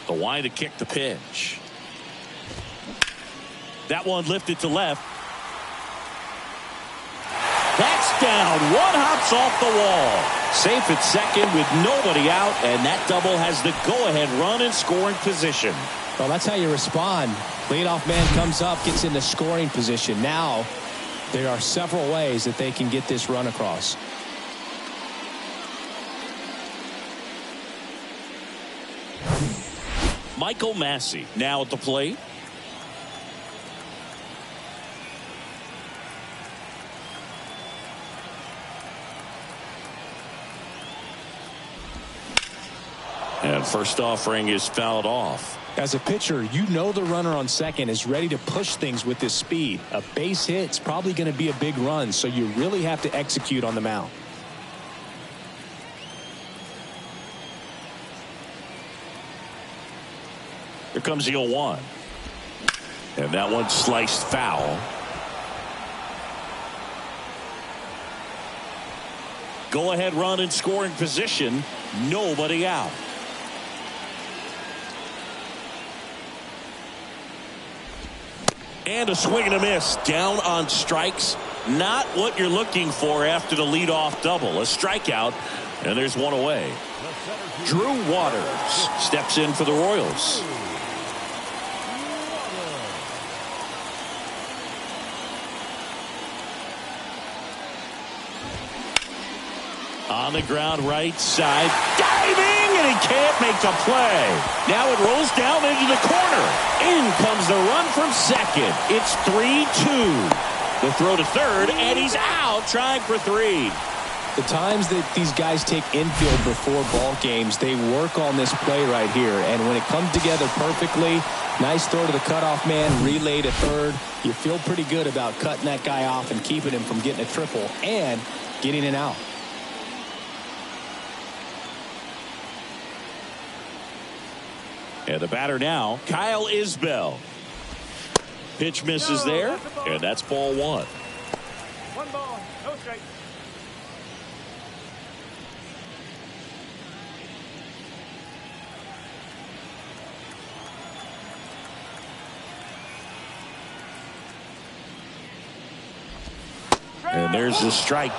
The wide to kick the pitch. That one lifted to left. That's down. One hops off the wall. Safe at second with nobody out, and that double has the go-ahead run in scoring position. Well, that's how you respond. Leadoff man comes up, gets into scoring position. Now, there are several ways that they can get this run across. Michael Massey now at the plate. And first offering is fouled off. As a pitcher, you know the runner on second is ready to push things with his speed. A base hit's probably going to be a big run, so you really have to execute on the mound. Here comes the 0-1. And that one sliced foul. Go ahead run in scoring position. Nobody out. And a swing and a miss. Down on strikes. Not what you're looking for after the leadoff double. A strikeout. And there's one away. Drew Waters steps in for the Royals. On the ground right side. Diving, and he can't make the play. Now it rolls down into the corner. In comes the run from second. It's 3-2. The throw to third, and he's out trying for 3. The times that these guys take infield before ball games, they work on this play right here. And when it comes together perfectly, nice throw to the cutoff man, relay to third. You feel pretty good about cutting that guy off and keeping him from getting a triple and getting an out. And the batter now, Kyle Isbell. Pitch misses there, and that's ball 1. 1 ball, no strike. And there's the strike.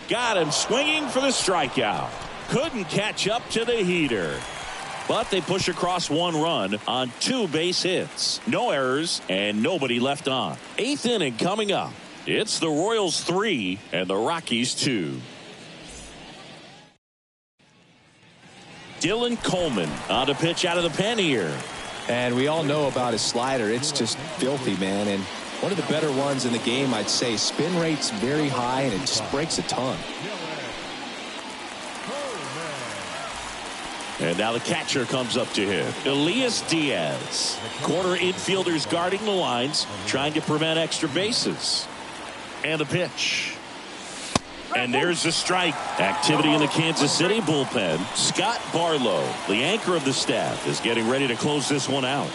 Got him swinging for the strikeout. Couldn't catch up to the heater. But they push across 1 run on 2 base hits. No errors and nobody left on. 8th inning coming up. It's the Royals 3 and the Rockies 2. Dylan Coleman on to pitch out of the pen here. And we all know about his slider. It's just filthy, man. And one of the better ones in the game, I'd say. Spin rate's very high, and it just breaks a ton. And now the catcher comes up to him. Elias Diaz. Corner infielders guarding the lines, trying to prevent extra bases. And the pitch. And there's the strike. Activity in the Kansas City bullpen. Scott Barlow, the anchor of the staff, is getting ready to close this one out.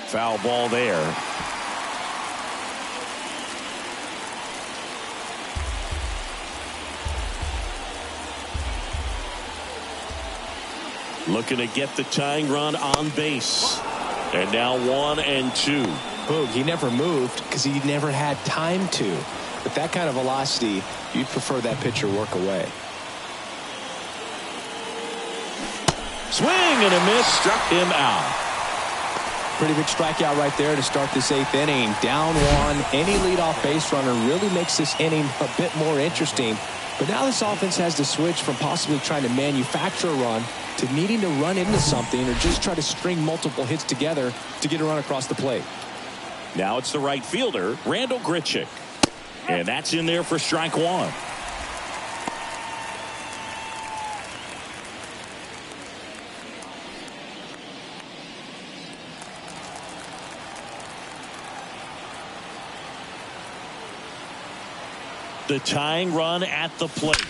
Foul ball there. Looking to get the tying run on base. And now 1 and 2. Boog, he never moved because he never had time to. With that kind of velocity, you'd prefer that pitcher work away. Swing and a miss, struck him out. Pretty big strikeout right there to start this 8th inning. Down 1. Any leadoff base runner really makes this inning a bit more interesting. But now this offense has to switch from possibly trying to manufacture a run to needing to run into something or just try to string multiple hits together to get a run across the plate. Now it's the right fielder, Randall Grichuk. And that's in there for strike 1. The tying run at the plate.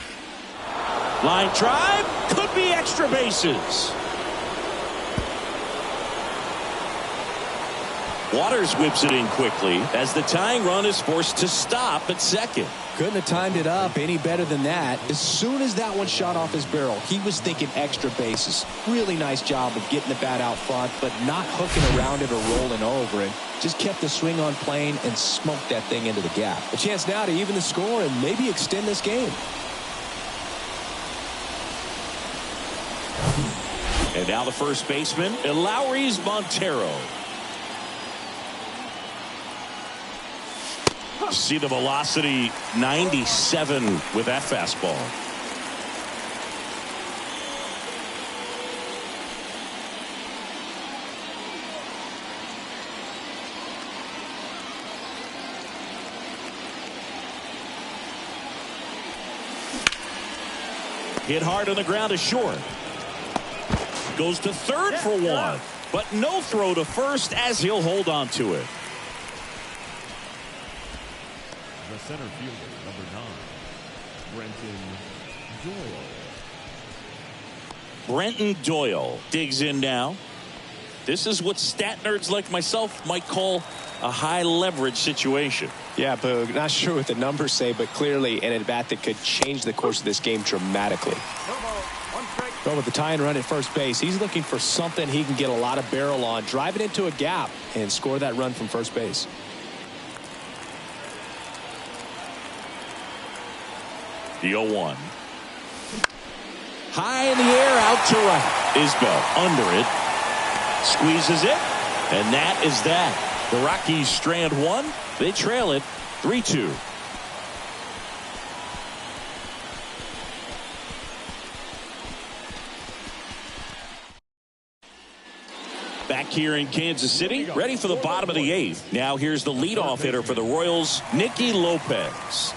Line drive, could be extra bases. Waters whips it in quickly as the tying run is forced to stop at second. Couldn't have timed it up any better than that. As soon as that one shot off his barrel, he was thinking extra bases. Really nice job of getting the bat out front, but not hooking around it or rolling over it. Just kept the swing on plane and smoked that thing into the gap. A chance now to even the score and maybe extend this game. And now the first baseman, Eleuris Montero. See the velocity, 97 with that fastball. Hit hard on the ground to short. Goes to third for one, but no throw to first as he'll hold on to it. The center fielder, number 9, Brenton Brenton Doyle digs in now. This is what stat nerds like myself might call a high leverage situation. Yeah, Boog, not sure what the numbers say, but clearly an at-bat that could change the course of this game dramatically. But with the tying run at first base, he's looking for something he can get a lot of barrel on, drive it into a gap, and score that run from first base. The 0-1. High in the air, out to right. Isbell under it. Squeezes it. And that is that. The Rockies strand one. They trail it 3-2. Back here in Kansas City, ready for the bottom of the 8th. Now here's the leadoff hitter for the Royals, Nicky Lopez.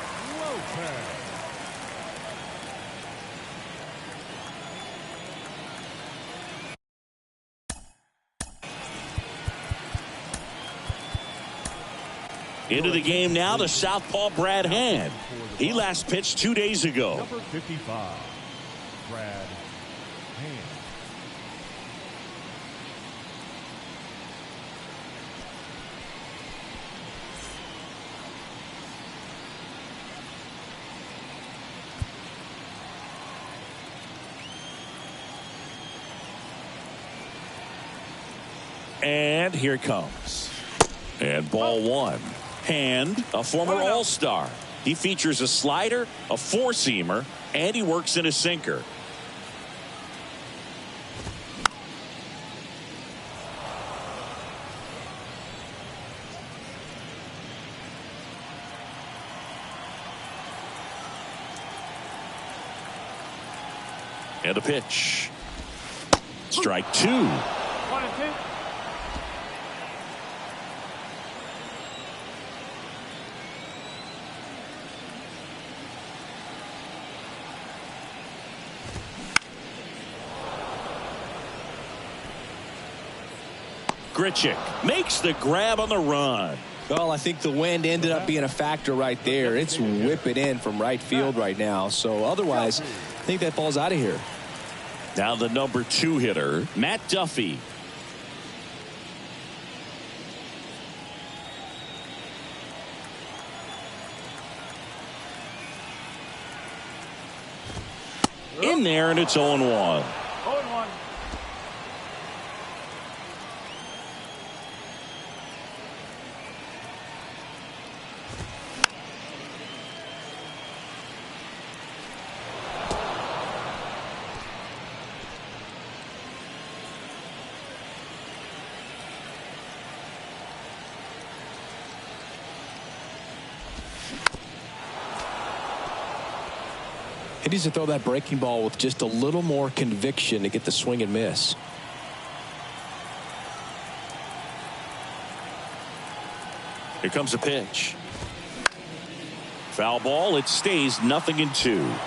Into the game now, the southpaw Brad Hand. He last pitched 2 days ago. Number 55, Brad Hand. And here it comes. And ball one. Hand, a former All-Star. He features a slider, a four-seamer, and he works in a sinker. And a pitch. Strike two. 1-2. Grichuk makes the grab on the run. Well, I think the wind ended up being a factor right there. It's whipping in from right field right now. So otherwise, I think that ball's out of here. Now the number 2 hitter, Matt Duffy. In there, and it's 0-1. 0-1. He needs to throw that breaking ball with just a little more conviction to get the swing and miss. Here comes a pitch. Foul ball. It stays 0-2.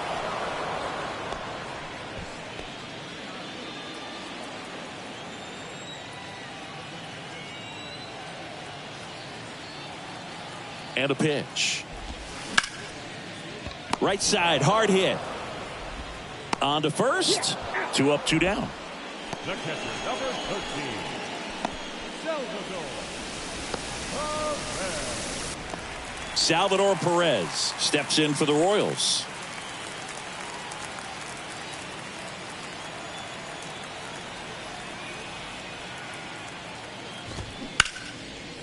And a pitch. Right side, hard hit. On to first. 2 up, 2 down. The catcher, number 13, Salvador Salvador Perez steps in for the Royals.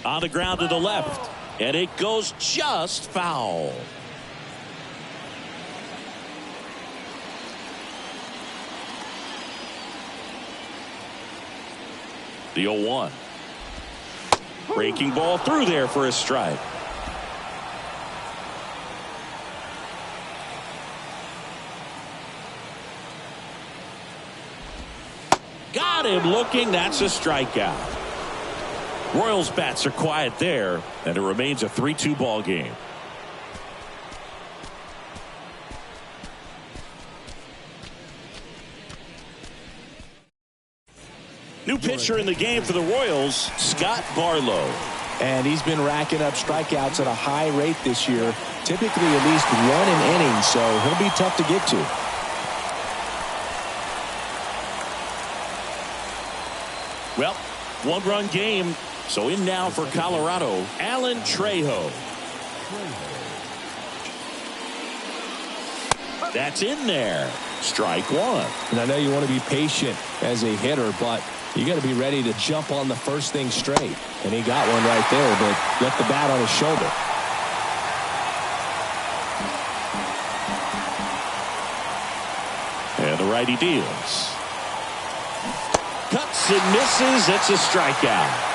On the ground to the left, and it goes just foul. The 0-1. Breaking ball through there for a strike. Got him looking. That's a strikeout. Royals bats are quiet there, and it remains a 3-2 ball game. New pitcher in the game for the Royals, Scott Barlow. And he's been racking up strikeouts at a high rate this year, typically at least one an inning, so he'll be tough to get to. Well, one-run game, so in now for Colorado, Alan Trejo. That's in there. Strike one. And I know you want to be patient as a hitter, but you got to be ready to jump on the first thing straight. And he got one right there, but left the bat on his shoulder. And the righty deals. Cuts and misses. It's a strikeout.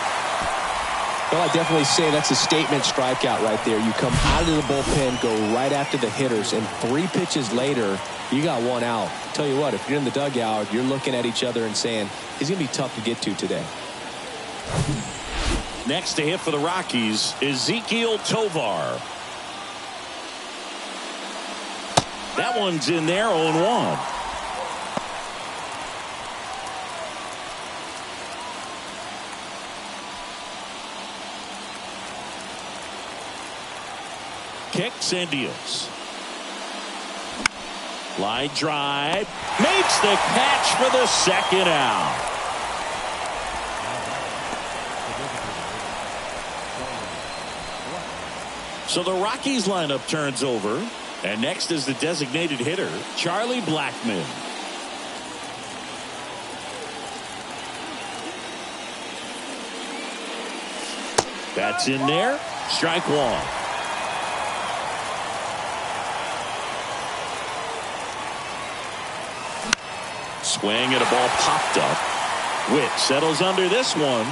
Well, I definitely say that's a statement strikeout right there. You come out of the bullpen, go right after the hitters, and 3 pitches later, you got one out. Tell you what, if you're in the dugout, you're looking at each other and saying, he's going to be tough to get to today. Next to hit for the Rockies, Ezequiel Tovar. That one's in there, 0-1. Kicks and deals. Line drive. Makes the catch for the second out. So the Rockies lineup turns over. And next is the designated hitter, Charlie Blackmon. That's in there. Strike one. Swing and a ball popped up. Witt settles under this one.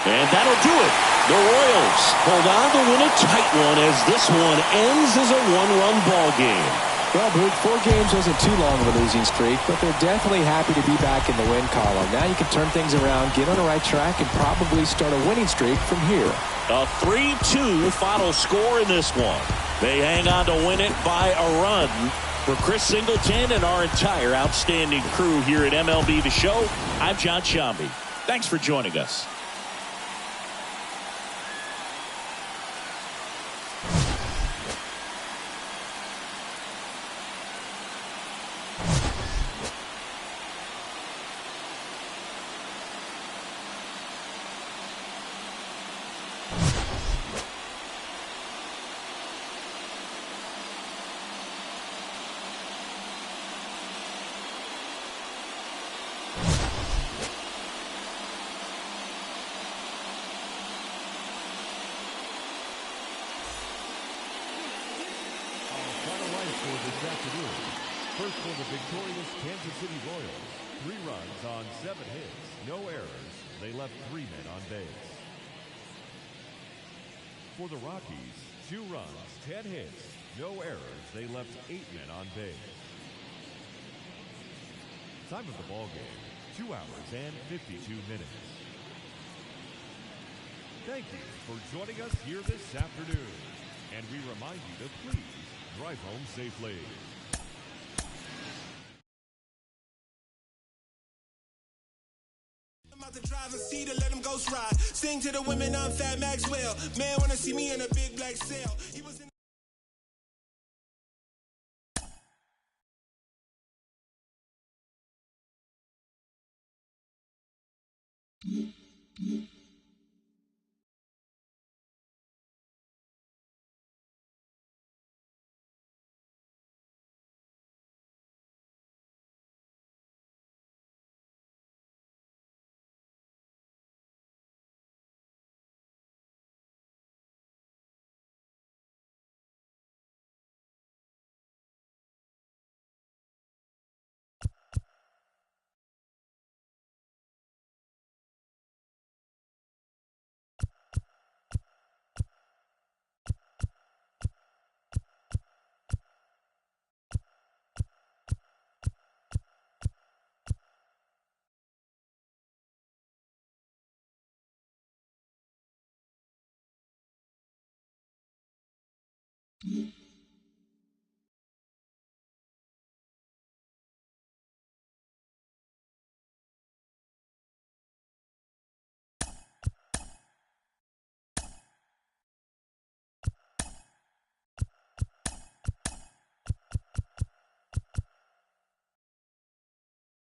And that'll do it. The Royals hold on to win a tight one as this one ends as a 1-run ball game. Well, Bruce, 4 games wasn't too long of a losing streak, but they're definitely happy to be back in the win column. Now you can turn things around, get on the right track, and probably start a winning streak from here. A 3-2 final score in this one. They hang on to win it by a run. For Chris Singleton and our entire outstanding crew here at MLB The Show, I'm John Shambi. Thanks for joining us. This afternoon, first for the victorious Kansas City Royals, 3 runs on 7 hits, no errors. They left 3 men on base. For the Rockies, 2 runs, 10 hits, no errors. They left 8 men on base. Time of the ball game, 2 hours and 52 minutes. Thank you for joining us here this afternoon, and we remind you to please drive home safely. I'm out to drive and see to let them ghost ride. Sing to the women, I'm Fat Maxwell. Man wanna see me in a big black cell. He was in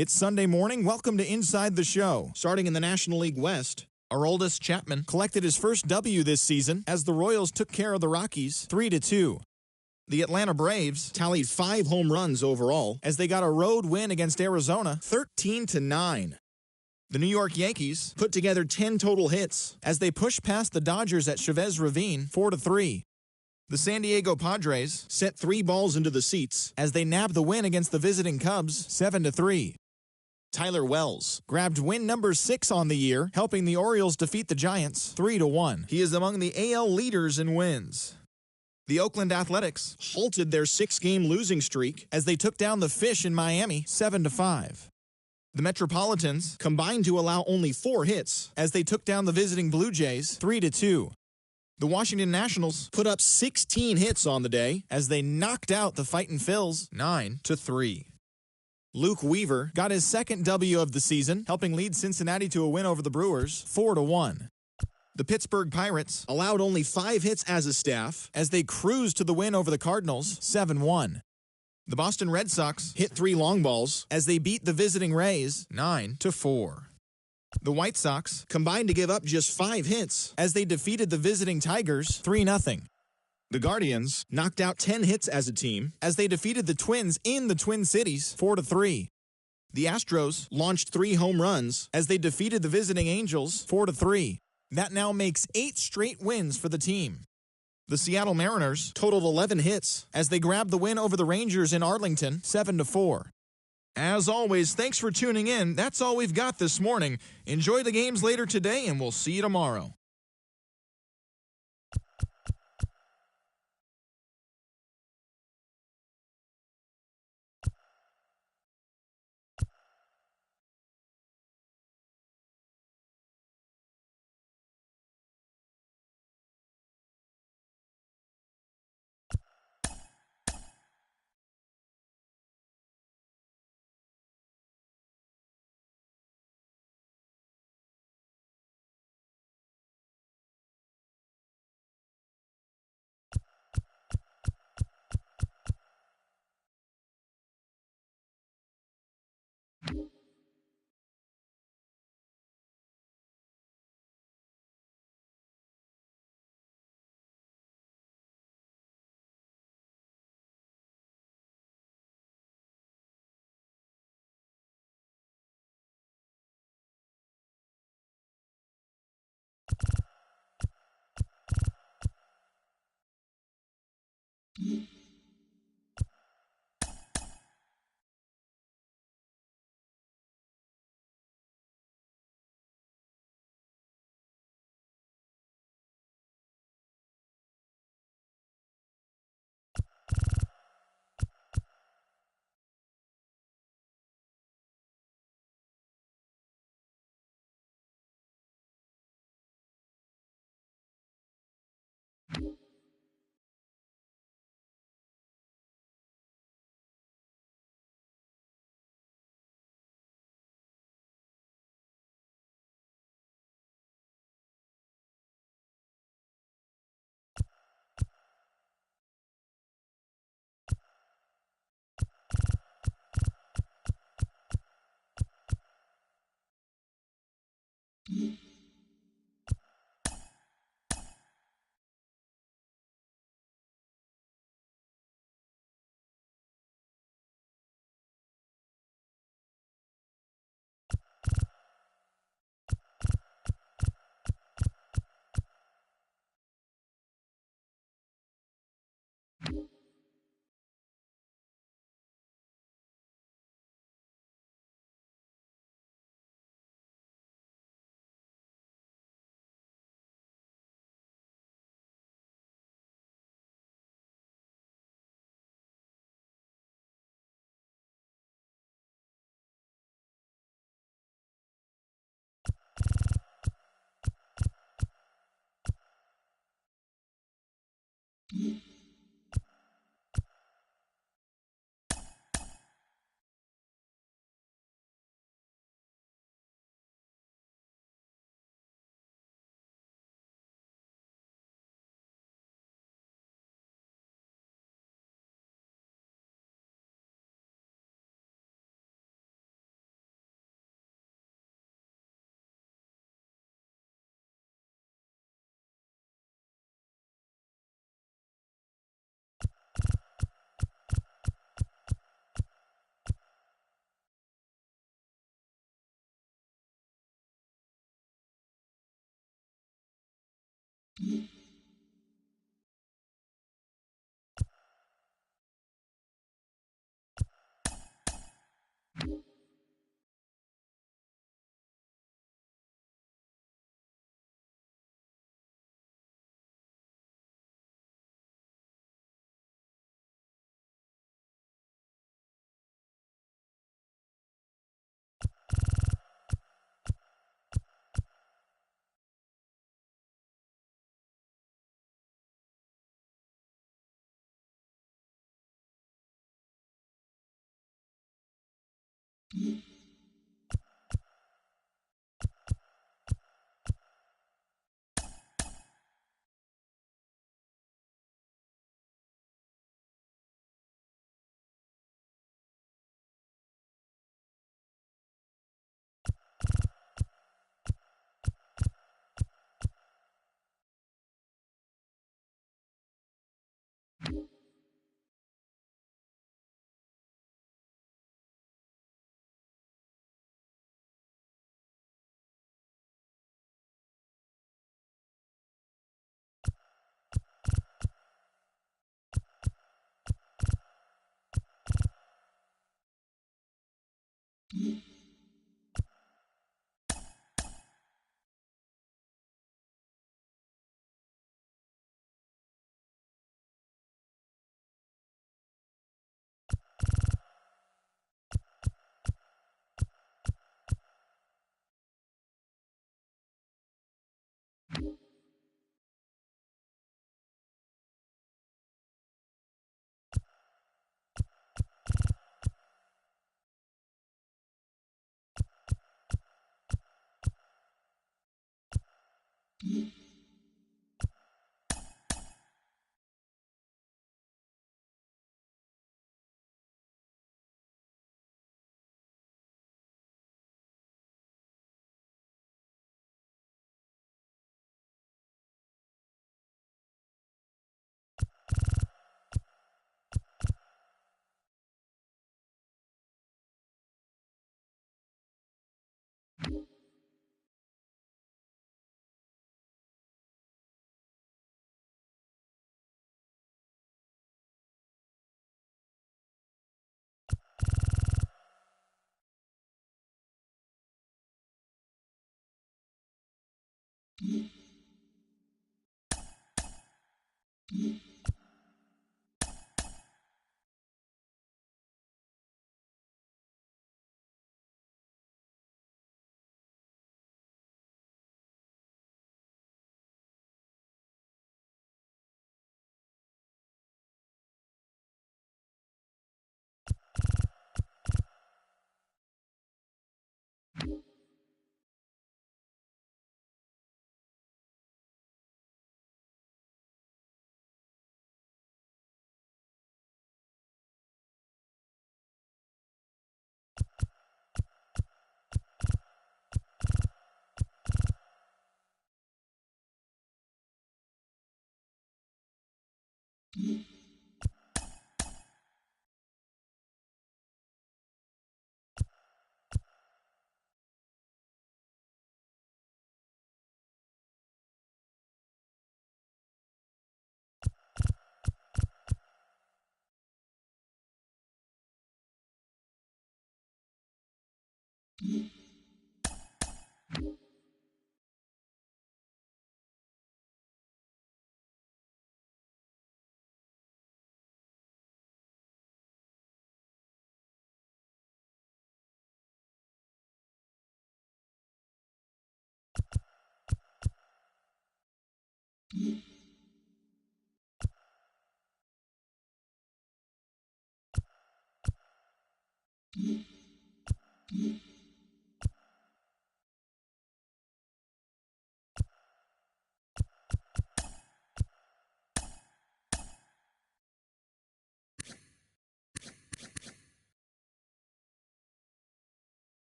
It's Sunday morning. Welcome to Inside the Show. Starting in the National League West, Aroldis Chapman collected his first W this season as the Royals took care of the Rockies 3-2. The Atlanta Braves tallied 5 home runs overall as they got a road win against Arizona 13-9. The New York Yankees put together 10 total hits as they pushed past the Dodgers at Chavez Ravine 4-3. The San Diego Padres sent 3 balls into the seats as they nabbed the win against the visiting Cubs 7-3. Tyler Wells grabbed win number 6 on the year, helping the Orioles defeat the Giants 3-1. He is among the AL leaders in wins. The Oakland Athletics halted their 6-game losing streak as they took down the Fish in Miami 7-5. The Metropolitans combined to allow only 4 hits as they took down the visiting Blue Jays 3-2. The Washington Nationals put up 16 hits on the day as they knocked out the Fightin' Phils 9-3. Luke Weaver got his second W of the season, helping lead Cincinnati to a win over the Brewers 4-1. The Pittsburgh Pirates allowed only 5 hits as a staff as they cruised to the win over the Cardinals 7-1. The Boston Red Sox hit 3 long balls as they beat the visiting Rays 9-4. The White Sox combined to give up just 5 hits as they defeated the visiting Tigers 3-0. The Guardians knocked out 10 hits as a team as they defeated the Twins in the Twin Cities 4-3. The Astros launched 3 home runs as they defeated the visiting Angels 4-3. That now makes 8 straight wins for the team. The Seattle Mariners totaled 11 hits as they grabbed the win over the Rangers in Arlington 7-4. As always, thanks for tuning in. That's all we've got this morning. Enjoy the games later today, and we'll see you tomorrow.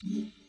Bye.